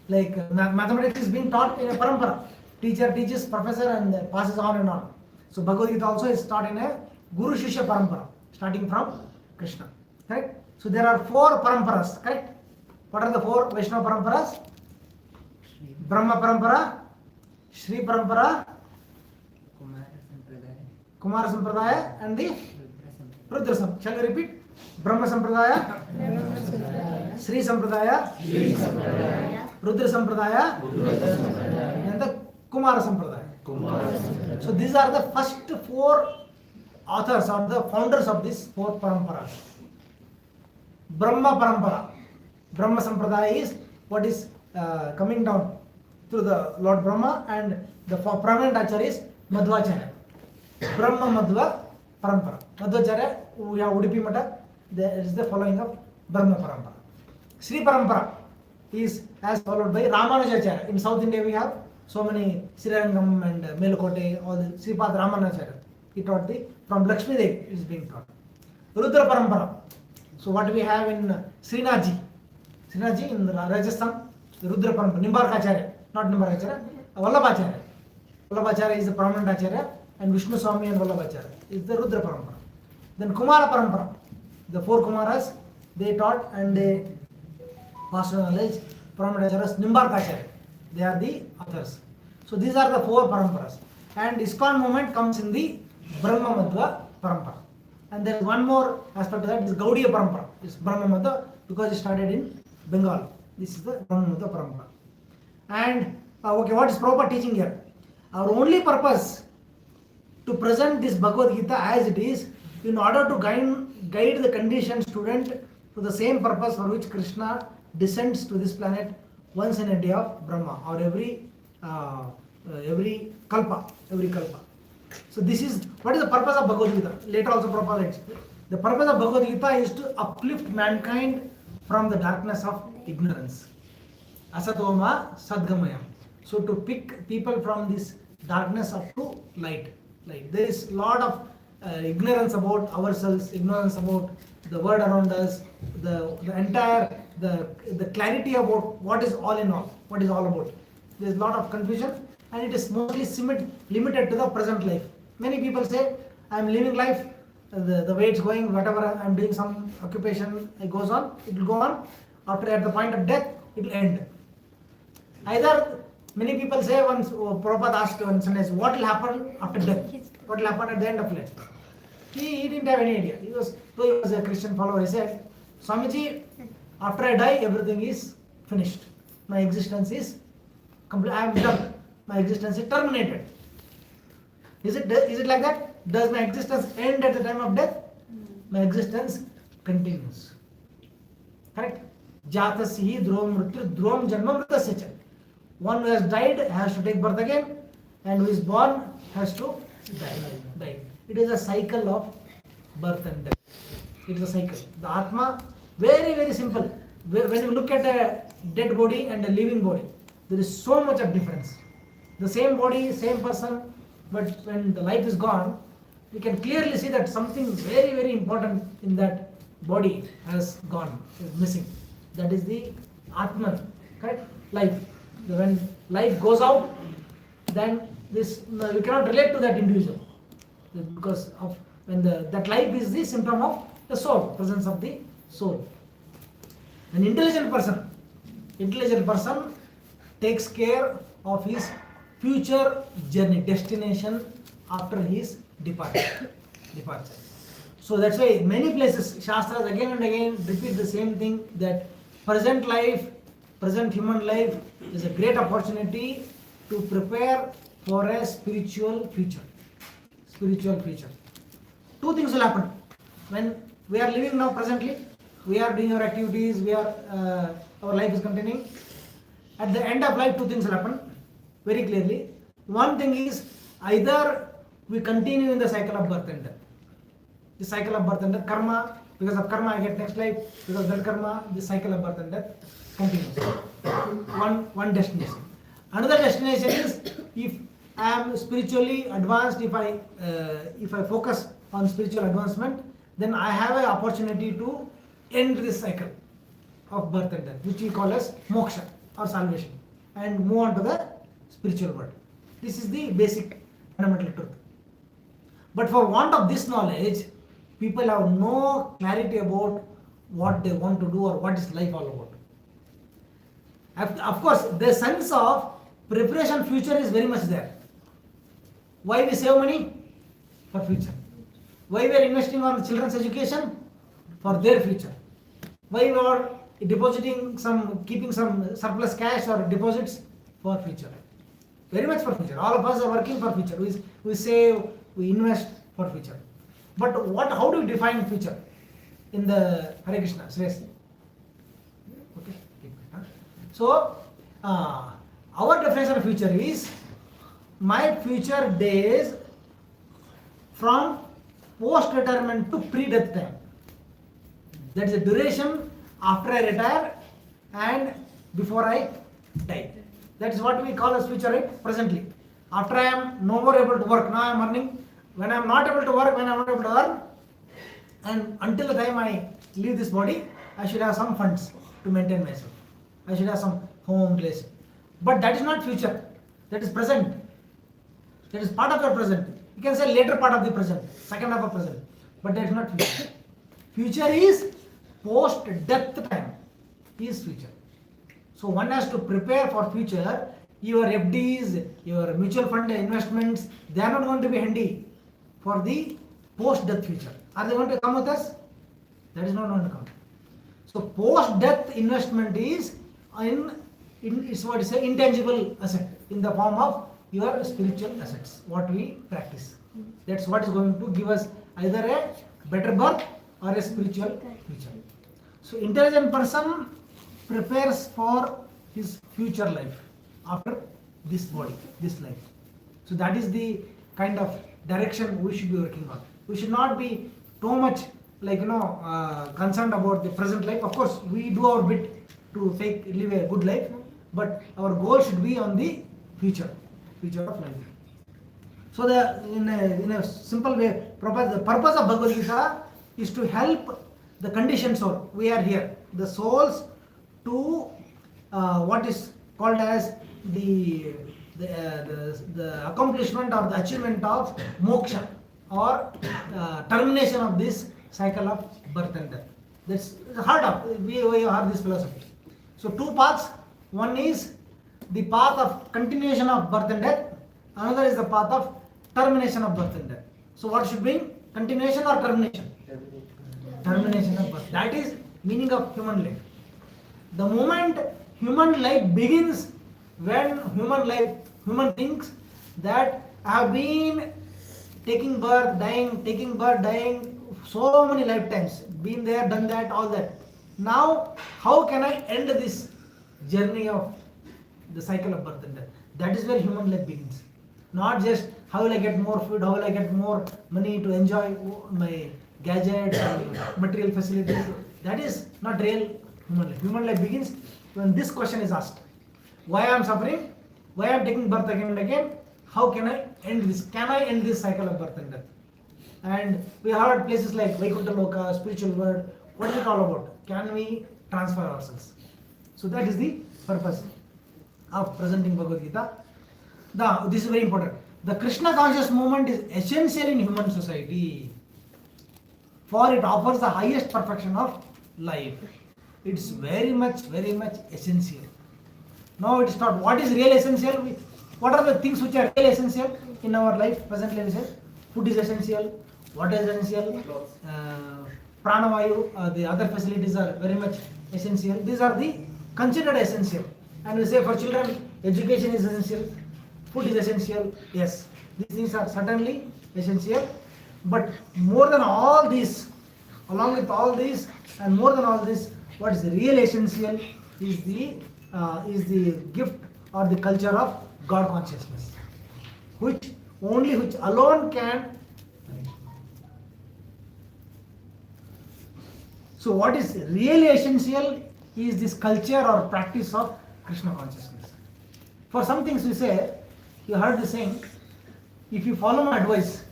Like mathematics is being taught in a parampara. Teacher teaches, professor, and passes on and on. So Bhagavad Gita also is taught in a Guru Shishya parampara, starting from Krishna. Correct? So there are 4 paramparas. Correct? What are the 4 Vaishnava paramparas? Brahma parampara, Shri parampara, Kumara Sampradaya, and the Rudra Sampradaya. Shall we repeat? Brahma Sampradaya, Shri Sampradaya, Rudra Sampradaya, and the Kumara Sampradaya. So these are the first 4 authors or the founders of these 4 paramparas. Brahma parampara. Brahma Sampradaya is what is coming down through the Lord Brahma, and the prominent acharya is Madhvacharya. Brahma Madhva parampara. Madhvacharya, we have Udupi Mata, there is the following of Brahma parampara. Sri parampara is as followed by Ramanujacharya. In South India we have so many Srirangam and Melukote, all the Sripad Ramanacharya. He taught from Lakshmi Devi is being taught. Rudra Parampara. So what we have in Srinathji in Rajasthan, the Rudra Parampara, Nimbarkacharya, not Nimbarkacharya, Vallabhacharya. Vallabhacharya is the prominent Acharya, and Vishnu Swami and Vallabhacharya is the Rudra Parampara. Then Kumara Parampara, the 4 Kumaras, they taught and they passed on knowledge. Prominent Acharyas, Nimbarkacharya, they are the authors. So these are the 4 Paramparas. And ISKCON movement comes in the Brahma Madhva Parampara. And there is one more aspect of that, is Gaudiya Parampara. It's Brahma Madhva because it started in Bengal. This is the Brahma Madhva Parampara. And okay, what is proper teaching here? Our only purpose to present this Bhagavad Gita as it is, in order to guide the conditioned student to the same purpose for which Krishna descends to this planet once in a day of Brahma, or every kalpa. So this is what is the purpose of Bhagavad Gita. Later also Prabhupada explained. The purpose of Bhagavad Gita is to uplift mankind from the darkness of ignorance. Asatoma Sadgamayam. So to pick people from this darkness up to light. There is a lot of ignorance about ourselves, ignorance about the world around us, the entire the clarity about what is all in all, what is all about. There is a lot of confusion, and it is mostly limited to the present life. Many people say, I am living life, the way it's going, whatever I am doing, some occupation, it goes on, it will go on. After at the point of death, it will end. Either many people say, once Prabhupada asked one Sundays, what will happen after death? What will happen at the end of life? He didn't have any idea. He was a Christian follower. He said, Swamiji, after I die, everything is finished. My existence is complete. I am done. My existence is terminated. Is it like that? Does my existence end at the time of death? My existence continues. Correct? Jatasya dhruvam mrityu dhruvam janma mritasya cha. One who has died has to take birth again, and who is born has to die. It is a cycle of birth and death. It is a cycle. The Atma, very, very simple. When you look at a dead body and a living body, there is so much of difference. The same body, same person, but when the life is gone, we can clearly see that something very, very important in that body has gone, is missing. That is the Atman, correct? Life. When life goes out, then we cannot relate to that individual, because of when that life is the symptom of the soul, presence of the soul. An intelligent person takes care of his future journey, destination after his departure. So that's why many places Shastras again and again repeat the same thing, that present human life is a great opportunity to prepare for a spiritual future. Two things will happen. When we are living now presently, we are doing our activities, our life is continuing. At the end of life, two things will happen very clearly. One thing is, either we continue in the cycle of birth and death. The cycle of birth and death, karma, because of karma I get next life, because of that karma, the cycle of birth and death continues. One destination. Another destination is, if I am spiritually advanced, if I focus on spiritual advancement, then I have an opportunity to end this cycle of birth and death, which we call as moksha or salvation, and move on to the spiritual world. This is the basic fundamental truth. But for want of this knowledge, people have no clarity about what they want to do or what is life all about. Of course, the sense of preparation future is very much there. Why we save money? For future. Why we are investing on children's education? For their future. Why we are keeping some surplus cash or deposits? For future. Very much for future. All of us are working for future. We save, we invest for future. But how do we define future? In the Hare Krishna, Shreyas. Okay. So, our definition of future is my future days from post-retirement to pre-death time. That is the duration after I retire and before I die. That is what we call as future, right? Presently. After I am no more able to work, now I am earning. When I am not able to work, when I am not able to earn, and until the time I leave this body, I should have some funds to maintain myself. I should have some home place. But that is not future. That is present. That is part of your present. You can say later part of the present, second half of present. But that is not future. Future is post-death time. Is future. So one has to prepare for future. Your FDs, your mutual fund investments, they are not going to be handy for the post-death future. Are they going to come with us? That is not going to come. So post-death investment is it's what is an intangible asset in the form of your spiritual assets, what we practice. That's what is going to give us either a better birth or a spiritual future. So intelligent person prepares for his future life after this body, this life. So that is the kind of direction we should be working on. We should not be too much concerned about the present life. Of course, we do our bit to live a good life, but our goal should be on the future of life. So in a simple way, the purpose of Bhagavad Gita is to help the conditioned soul. We are here, the souls, to what is called as the accomplishment or the achievement of moksha, or termination of this cycle of birth and death. That's the heart of we have this philosophy. So two paths. One is the path of continuation of birth and death. Another is the path of termination of birth and death. So what should be continuation or termination? Termination of birth. That is meaning of human life. The moment human life begins, when human thinks that I have been taking birth, dying, so many lifetimes, been there, done that, all that. Now, how can I end this journey of the cycle of birth and death? That is where human life begins. Not just how will I get more food, how will I get more money to enjoy my gadgets and material facilities. That is not real human life. Human life begins when this question is asked. Why I am suffering? Why I am taking birth again and again? How can I end this? Can I end this cycle of birth and death? And we heard places like Vaikuntha Loka, spiritual world. What is it all about? Can we transfer ourselves? So that is the purpose of presenting Bhagavad Gita. This is very important. The Krishna conscious movement is essential in human society, for it offers the highest perfection of life. It's very much essential. No, it's not. What is real essential? What are the things which are real essential in our life? Presently, we say food is essential, water is essential, pranavayu, the other facilities are very much essential. These are the considered essential. And we say for children, education is essential, food is essential. Yes, these things are certainly essential. But more than all these, along with all these, and more than all this, what is the real essential is the gift or the culture of God consciousness, which alone can. So what is really essential is this culture or practice of Krishna consciousness. For some things we say, you heard the saying, if you follow my advice,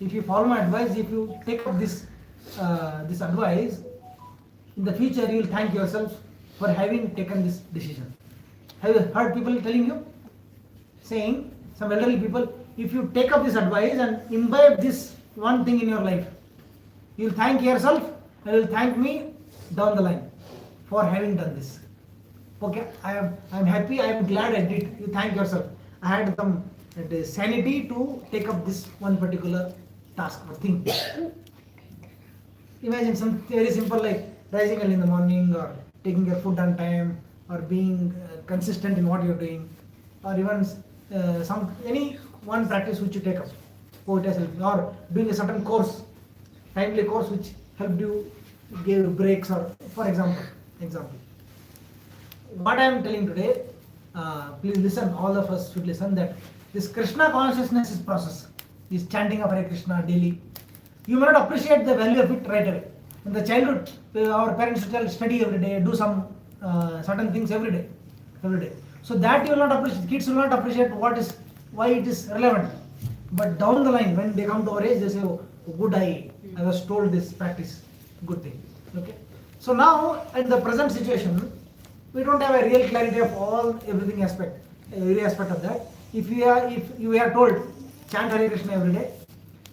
if you take up this advice, in the future you will thank yourself for having taken this decision. Have you heard people telling you? Saying, some elderly people, if you take up this advice and imbibe this one thing in your life, you will thank yourself and you will thank me down the line for having done this. Okay, I am happy, I am glad I did. You thank yourself. I had some sanity to take up this one particular task or thing. Imagine something very simple like rising early in the morning, or taking your food on time, or being consistent in what you are doing, or even any one practice which you take up, or doing a certain course, timely course which helped you, gave breaks, or for example. What I am telling today, please listen, all of us should listen, that this Krishna consciousness is process, is chanting of Hare Krishna daily. You may not appreciate the value of it right away. In the childhood, our parents tell study every day, do some certain things every day. So that you will not appreciate, kids will not appreciate why it is relevant. But down the line, when they come to our age, they say, oh, good, I was told this practice, good thing. Okay. So now, in the present situation, we don't have a real clarity of every aspect of that. If you are told, chant Hare Krishna every day,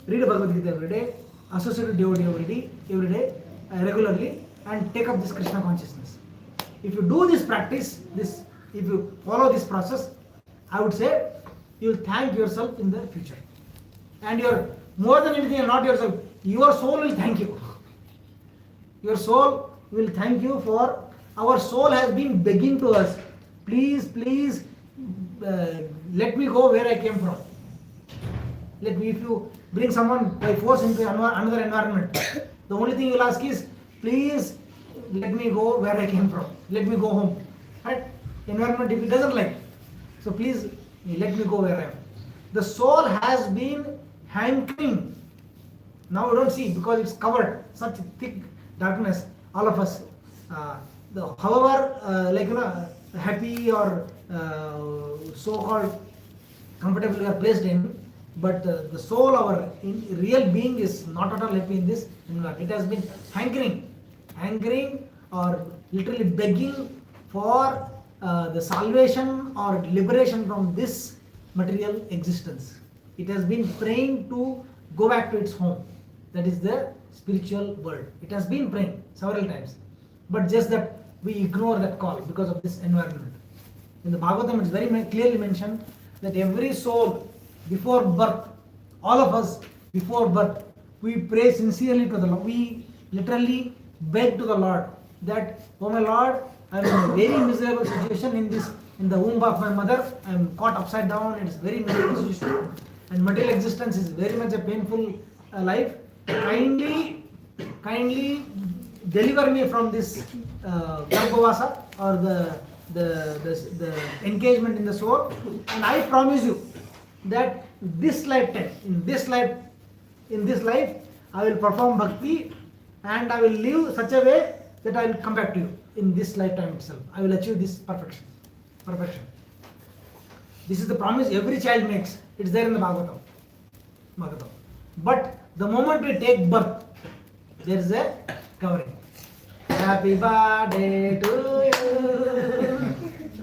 read Bhagavad Gita every day, associate with devotee every day, regularly, and take up this Krishna consciousness. If you do this practice, if you follow this process, I would say you will thank yourself in the future. And more than anything, and not yourself, your soul will thank you. Your soul will thank you for, our soul has been begging to us, please, let me go where I came from. If you bring someone by force into another environment, the only thing you will ask is, please let me go where I came from. Let me go home. Right? Environment, if it doesn't like, so please let me go where I am. The soul has been hankering. Now we don't see because it's covered, such thick darkness, all of us. However, happy or so-called comfortable we are placed in, but the soul, our real being, is not at all happy in this environment. It has been hankering or literally begging for the salvation or liberation from this material existence. It has been praying to go back to its home. That is the spiritual world. It has been praying several times, but just that we ignore that call because of this environment. In the Bhagavatam, it's very clearly mentioned that every soul before birth, all of us before birth, we pray sincerely to the Lord. We literally beg to the Lord that, oh my Lord, I am in a very miserable situation in the womb of my mother. I am caught upside down. It is very miserable situation, and material existence is very much a painful life. Kindly deliver me from this garbhavasa or the engagement in the soul, and I promise you that this lifetime, in this life, I will perform bhakti and I will live such a way that I will come back to you in this lifetime itself. I will achieve this perfection. This is the promise every child makes. It's there in the Bhagavatam. But the moment we take birth, there is a covering. Happy birthday to you.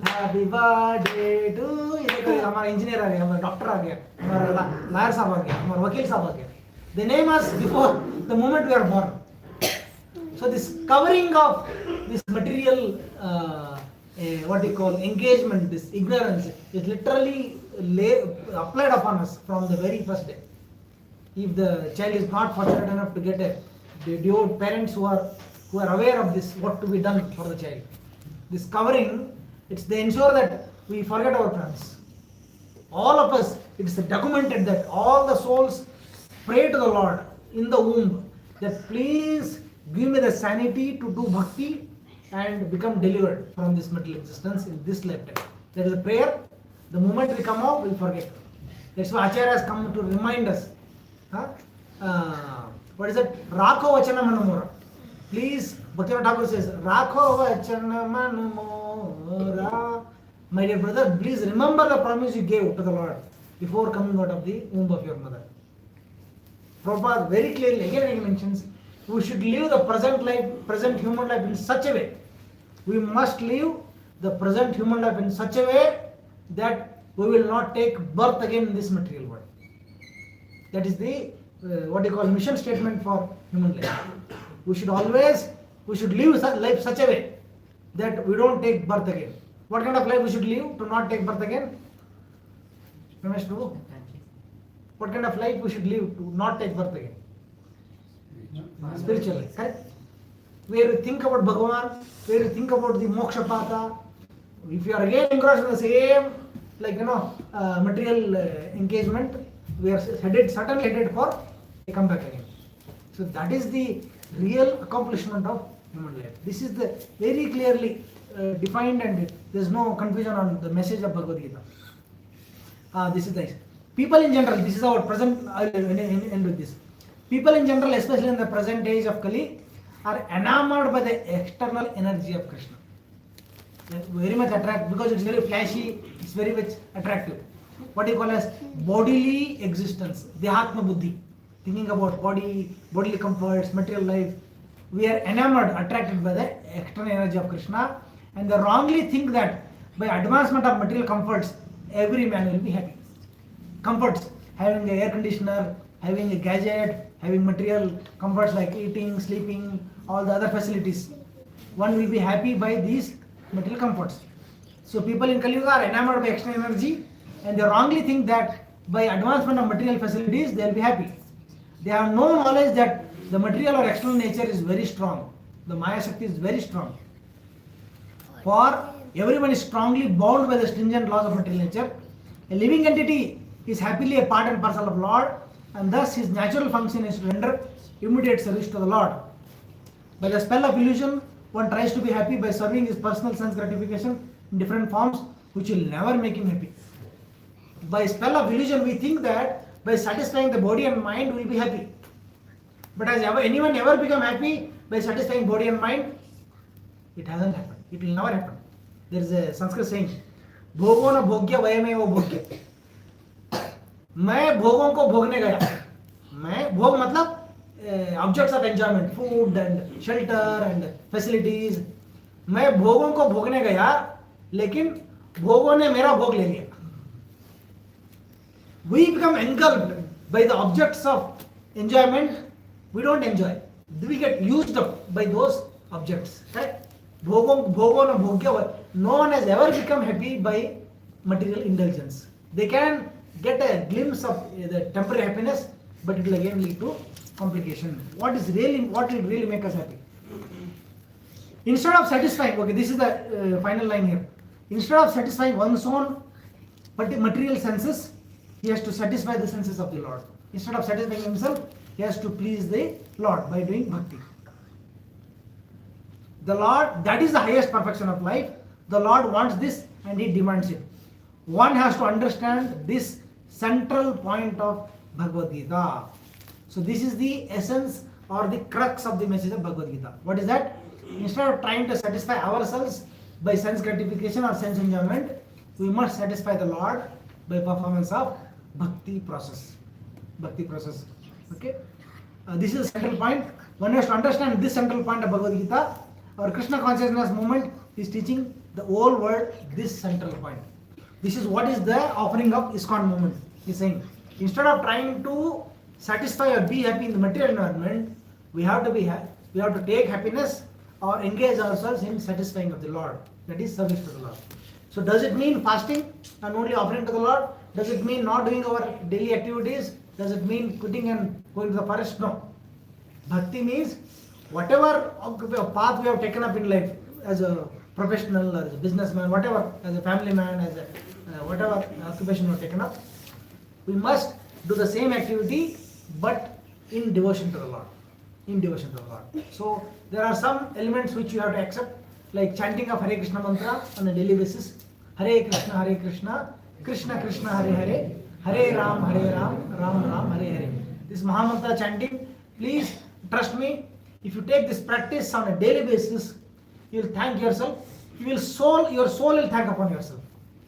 Happy birthday to you. हमारा engineer आ गया, हमारा doctor आ गया, हमारा lawyer साहब आ गया, हमारा वकील साहब आ गया. They name us before the moment we are born. So this covering of this material, engagement, this ignorance, is literally applied upon us from the very first day. If the child is not fortunate enough to get the devout parents who are aware of this, what to be done for the child. This covering, they ensure that we forget our plans. All of us, it is documented that all the souls pray to the Lord in the womb that please give me the sanity to do bhakti and become delivered from this material existence in this lifetime. That is a prayer. The moment we come out, we forget. That's why Acharya has come to remind us. What is it? Rakho vachana manumora. Please, Bhaktivinoda Thakur says, Rakho vachana manumora. My dear brother, please remember the promise you gave to the Lord before coming out of the womb of your mother. Prabhupada very clearly again mentions, we should live the present human life in such a way. We must live the present human life in such a way that we will not take birth again in this material world. That is the mission statement for human life. We should live life such a way that we don't take birth again. What kind of life we should live to not take birth again? Ramesh Prabhu? What kind of life we should live to not take birth again? Spiritual life, correct? Where you think about Bhagavan, where you think about the moksha patha. If you are again engrossed in the same, material engagement, we are certainly headed for a comeback again. So that is the real accomplishment of human life. This is the very clearly defined, and there is no confusion on the message of Bhagavad Gita. This is nice. People in general, this is our present, I will end with this. People in general, especially in the present age of Kali, are enamored by the external energy of Krishna. very much attractive because it's very flashy, it's very much attractive. What you call as bodily existence, Dehatma Buddhi, thinking about body, bodily comforts, material life. We are enamored, attracted by the external energy of Krishna, and they wrongly think that by advancement of material comforts, every man will be happy. Comforts, having an air conditioner, having a gadget, having material comforts like eating, sleeping, all the other facilities. One will be happy by these material comforts. So people in Kali Yuga are enamored by external energy, and they wrongly think that by advancement of material facilities they will be happy. They have no knowledge that the material or external nature is very strong. The Maya Shakti is very strong. For everyone is strongly bound by the stringent laws of material nature. A living entity is happily a part and parcel of Lord, and thus his natural function is to render immediate service to the Lord. By the spell of illusion, one tries to be happy by serving his personal sense gratification in different forms, which will never make him happy. By spell of illusion, we think that by satisfying the body and mind, we will be happy. But has anyone ever become happy by satisfying body and mind? It hasn't happened. It will never happen. There is a Sanskrit saying, "Bhogo na bhogya vayamevo bhogya." मैं भोगों को भोगने गया. मैं भोग मतलब objects of enjoyment, food and shelter and facilities. मैं भोगों को भोगने गया, लेकिन भोगों ने मेरा भोग ले लिया. We become engulfed by the objects of enjoyment. We don't enjoy. We get used up by those objects. Right? Bhogo na bhogya. No one has ever become happy by material indulgence. They can get a glimpse of the temporary happiness, but it will again lead to complication. What will really make us happy? Instead of satisfying, okay, this is the final line here. Instead of satisfying one's own material senses, he has to satisfy the senses of the Lord. Instead of satisfying himself, he has to please the Lord by doing bhakti. The Lord, that is the highest perfection of life. The Lord wants this and he demands it. One has to understand this central point of Bhagavad Gita. So this is the essence or the crux of the message of Bhagavad Gita. What is that? Instead of trying to satisfy ourselves by sense gratification or sense enjoyment, we must satisfy the Lord by performance of bhakti process. Bhakti process. Okay? This is the central point. One has to understand this central point of Bhagavad Gita. Our Krishna consciousness movement is teaching the whole world this central point. This is what is the offering of ISKCON movement. He's saying, instead of trying to satisfy or be happy in the material environment, we have to be happy. We have to take happiness or engage ourselves in satisfying of the Lord. That is service to the Lord. So does it mean fasting and only offering to the Lord? Does it mean not doing our daily activities? Does it mean quitting and going to the forest? No. Bhakti means whatever path we have taken up in life, as a professional, as a businessman, whatever, as a family man, as a whatever occupation we have taken up, we must do the same activity but in devotion to the Lord. In devotion to the Lord. So there are some elements which you have to accept, like chanting of Hare Krishna mantra on a daily basis. Hare Krishna, Krishna Krishna Hare Hare, Hare Ram, Ram Ram, Hare Hare. This Mahamantra chanting, please trust me, if you take this practice on a daily basis, you will thank yourself. Your soul will thank upon yourself.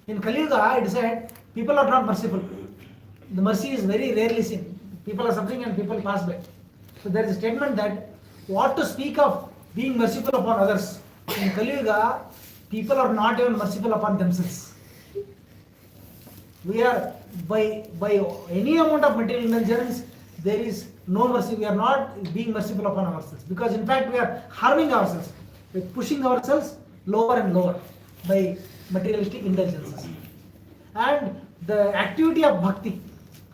In Kali Yuga, it is said, people are not merciful. The mercy is very rarely seen. People are suffering and people pass by. So there is a statement that what to speak of being merciful upon others. In Kali Yuga, people are not even merciful upon themselves. We are, by any amount of material indulgence, there is no mercy. We are not being merciful upon ourselves. Because in fact, we are harming ourselves. We are pushing ourselves lower and lower by materialistic indulgences. And the activity of bhakti,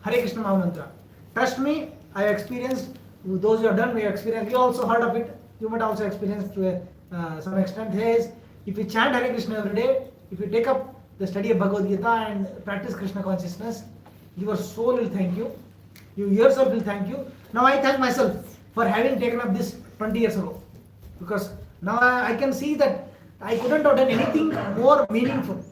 Hare Krishna Mahamantra. Trust me, I have experienced, those who have done, we have experienced, you also heard of it, you might also experience to some extent. If you chant Hare Krishna every day, if you take up the study of Bhagavad Gita and practice Krishna consciousness, your soul will thank you, you yourself will thank you. Now I thank myself for having taken up this 20 years ago, because now I can see that I couldn't have done anything more meaningful.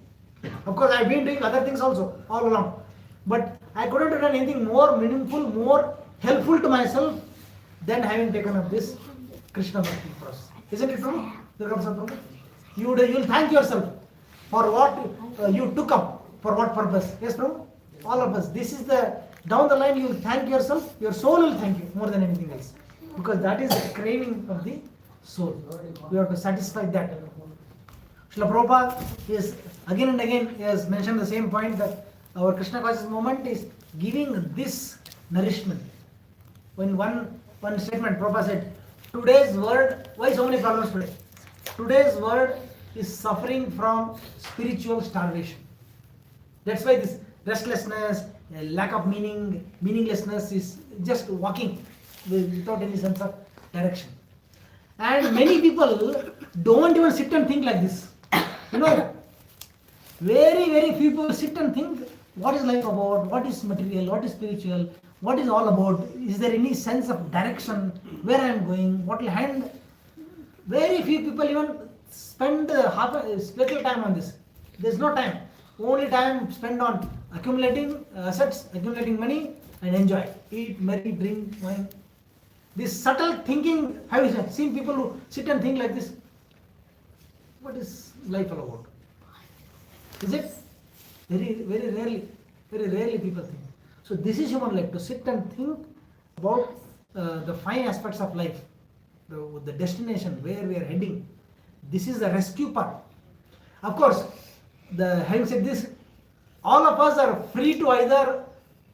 Of course, I've been doing other things also all along, but I couldn't have done anything more meaningful, more helpful to myself than having taken up this Krishna Bhakti process. Isn't it, Prabhu? you'll thank yourself for what you took up, for what purpose. Yes, Prabhu? All of us. This is the, down the line you will thank yourself, your soul will thank you more than anything else. Because that is the craving of the soul. We have to satisfy that. Srila Prabhupada is again and again he has mentioned the same point that our Krishna consciousness movement is giving this nourishment. When one statement Prabhupada said, today's world, why so many problems today? Today's world is suffering from spiritual starvation. That's why this restlessness, lack of meaninglessness is just walking without any sense of direction. And many people don't even sit and think like this. You know, very few people sit and think, what is life about, what is material, what is spiritual, what is all about, is there any sense of direction, where I am going, what will hand. Very few people even spend little time on this. There is no time. Only time spent on accumulating assets, accumulating money, and enjoy. Eat, marry, drink, wine. This subtle thinking, have you seen people who sit and think like this? What is life all about? Is it? Very rarely people think. So this is human life, to sit and think about the fine aspects of life, the destination, where we are heading. This is the rescue part. Of course, having said this, all of us are free to either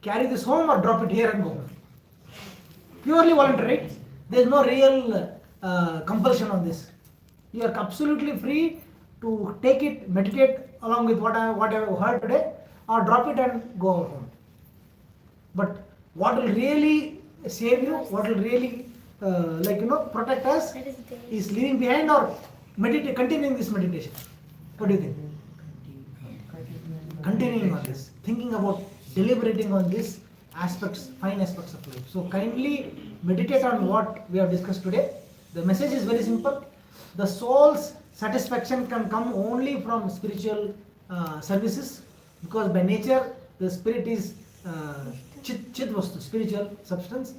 carry this home or drop it here and go. Purely voluntary, right? There is no real compulsion on this. You are absolutely free to take it, meditate along with what I have heard today, or drop it and go home. But what will really save you, what will really protect us, is leaving behind or continuing this meditation. What do you think? Continuing on this, thinking about, deliberating on these aspects, fine aspects of life. So kindly meditate on what we have discussed today. The message is very simple. The soul's satisfaction can come only from spiritual services, because by nature the spirit is chit vastu, spiritual substance.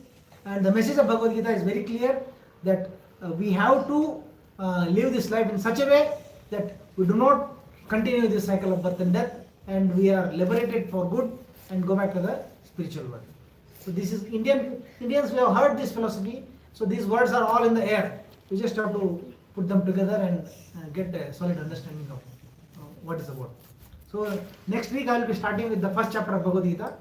And the message of Bhagavad Gita is very clear that we have to live this life in such a way that we do not continue this cycle of birth and death, and we are liberated for good and go back to the spiritual world. So this is Indians, we have heard this philosophy. So these words are all in the air. We just have to put them together and get a solid understanding of what is about. So next week I will be starting with the first chapter of Bhagavad Gita.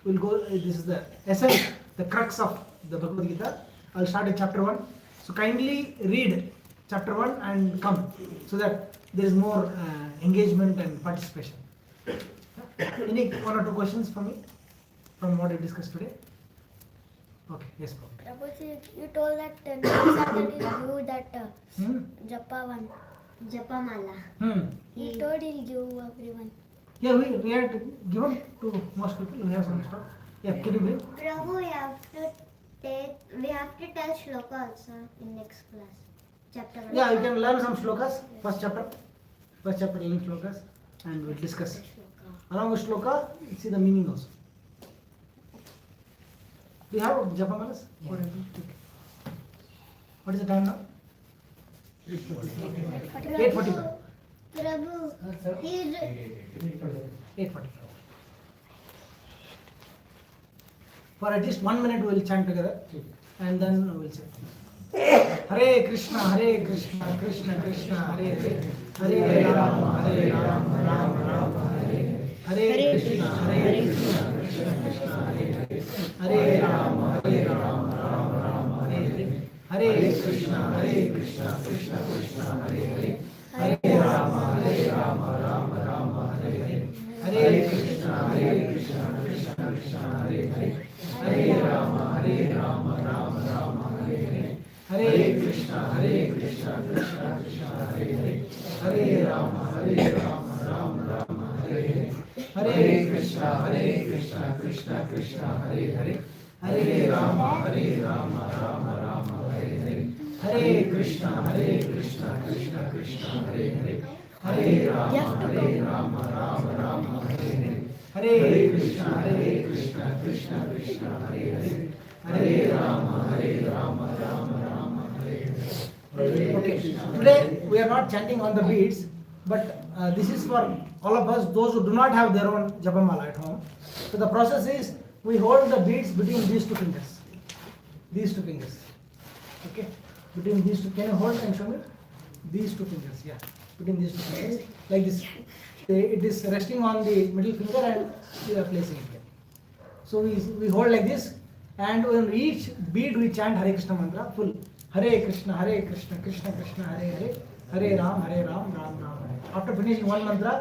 We'll go. This is the essence, the crux of the Bhagavad Gita. I'll start at chapter 1. So kindly read chapter 1 and come, so that there is more engagement and participation. Any one or two questions for me from what we discussed today? Okay, yes, Prabhu. Prabhu, you told that next Saturday you that Japamala. He told he'll give everyone. Yeah, we had given to most people. We have some stuff. Yeah, can you bring? Prabhu, we have to tell shloka also in next class. Chapter 1. Yeah, you can learn some shlokas. First chapter learn shlokas, and we'll discuss. Along with shloka, see the meaning also. Do you have Japamalas? Yeah. What is the time now? 8:45. Prabhu, he 8:45. For at least 1 minute we will chant together, and then we will say Hare Krishna, Krishna Krishna, Hare Hare, Hare Rama, Rama Rama, Hare Krishna, Krishna Krishna, Hare Hare, Hare Rama, Rama Rama, Hare Krishna, Krishna Krishna, Hare Hare, Hare Rama, Rama Rama, Hare Krishna, Krishna Krishna, Hare Hare, Hare Rama, Rama Rama, Hare Krishna, Krishna Krishna, Hare Hare, Hare Rama, Rama Rama, Hare Krishna, Krishna Krishna, Hare Hare, Hare Rama, Rama Rama, Hare Krishna, Krishna Krishna, Hare Hare, Hare Rama, Rama Rama, Hare Krishna, Krishna Krishna, Hare Hare, Hare Rama, Rama Rama, Hare Hare. Okay, today we we are not chanting on the beads, but this is for all of us, those who do not have their own japamala at home. So the process is, we hold the beads between these two fingers. These two fingers. Okay? Between these two. Can you hold and show me? These two fingers, yeah. Between these two fingers. Like this. It is resting on the middle finger and we are placing it here. So we hold like this, and on each bead we chant Hare Krishna mantra full. Hare Krishna, Krishna Krishna, Hare Hare, Hare Ram, Ram Ram, Hare. After finishing one mantra,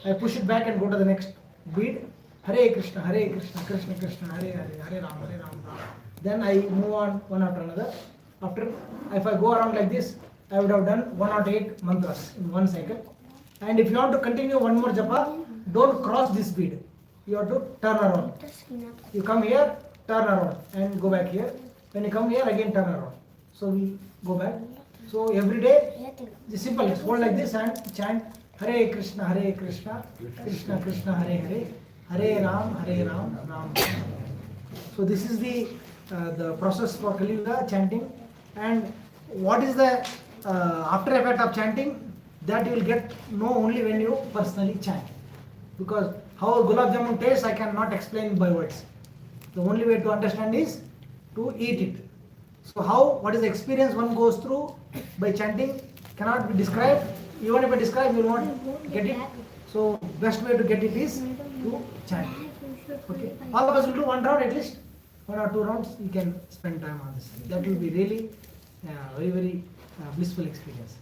I push it back and go to the next bead. Hare Krishna, Krishna Krishna, Hare Hare, Hare Ram, Ram. Then I move on one after another. After, if I go around like this, I would have done 108 mantras in one cycle. And if you want to continue one more japa, don't cross this bead. You have to turn around. You come here, turn around, and go back here. When you come here, again turn around. So we go back. So every day, it's simple. It's hold like this and chant Hare Krishna, Krishna Krishna, Hare Hare, Hare Ram, Ram Ram. So this is the process for Kali Yuga chanting. And what is the after effect of chanting? That you will get know only when you personally chant. Because how gulab jamun tastes, I cannot explain by words. The only way to understand is to eat it. So what is the experience one goes through by chanting cannot be described. Even if I describe, you will not get it. So best way to get it is to chant. Okay. All of us will do one round at least. 1 or 2 rounds. You can spend time on this. That will be really very blissful experience.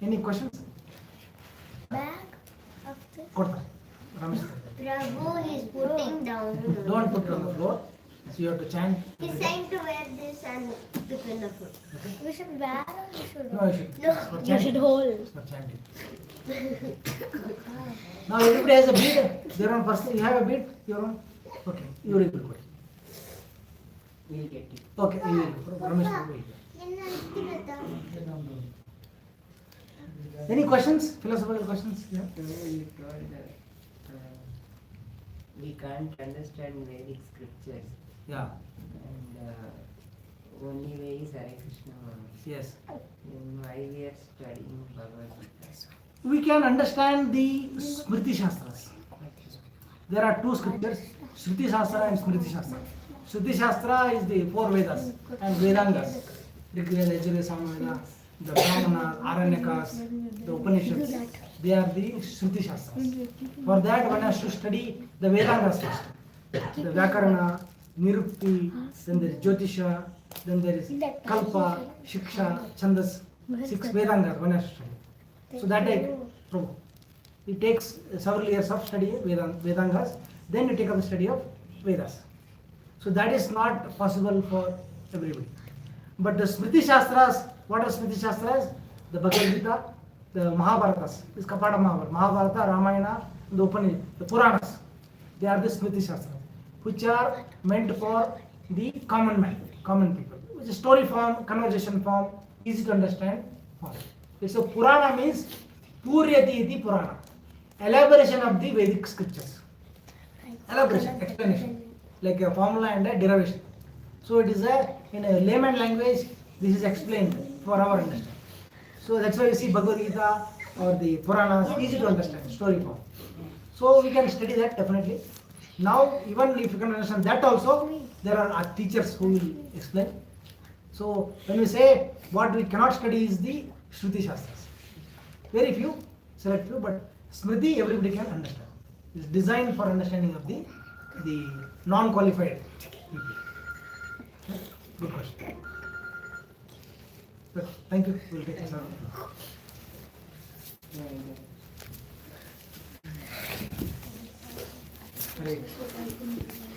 Any questions? Back of this. Kota. Prabhu, he's putting down. Don't put it on the floor. So you have to chant. He's saying to wear this and to fill the food. We should wear or we should No, you should. No. It's for You chanting. should hold. It's for chanting. Now everybody has a bead. Their own person. You have a bead. Your own. Okay. You will put it. We'll get it. Okay. You will. Ramesh will. Any questions? Philosophical questions? Yeah. So you told we can't understand Vedic scriptures, Yeah. and only way is Hare Krishna only. Yes. Then why we are studying Bhagavad Gita? We can understand the Smriti Shastras. There are 2 scriptures, Shruti Shastra and Smriti Shastra. Shruti Shastra is the 4 Vedas and Vedangas. Rigveda, Yajurveda, Samaveda, the Brahmana, Aranyakas, the Upanishads. They are the Shruti Shastras. For that one has to study the Vedangas first. The Vyakarana, Nirukti, then there is Jyotisha, then there is Kalpa, Shiksha, Chandas, 6 Vedangas one has to study. So that Prabhu. It takes several years of study Vedangas, then you take up the study of Vedas. So that is not possible for everybody. But the Smriti Shastras, what are Smriti Shastras? The Bhagavad Gita, the Mahabharatas, this Kapada Mahabharata, Mahabharata, Ramayana, the Upanishad, the Puranas. They are the Smriti Shastras, which are meant for the common man, common people. Which is story form, conversation form, easy to understand form. So Purana means Puryati iti Purana, elaboration of the Vedic scriptures. Elaboration, explanation, like a formula and a derivation. So it is in a layman language, this is explained for our understanding. So that's why you see Bhagavad Gita or the Puranas, easy to understand, story form. So we can study that definitely. Now, even if you can understand that also, there are teachers who will explain. So when we say what we cannot study is the Shruti Shastras. Very few, select few, but Smriti everybody can understand. It's designed for understanding of the non-qualified people. Good question. But thank you. We'll take this out. Hare Krishna.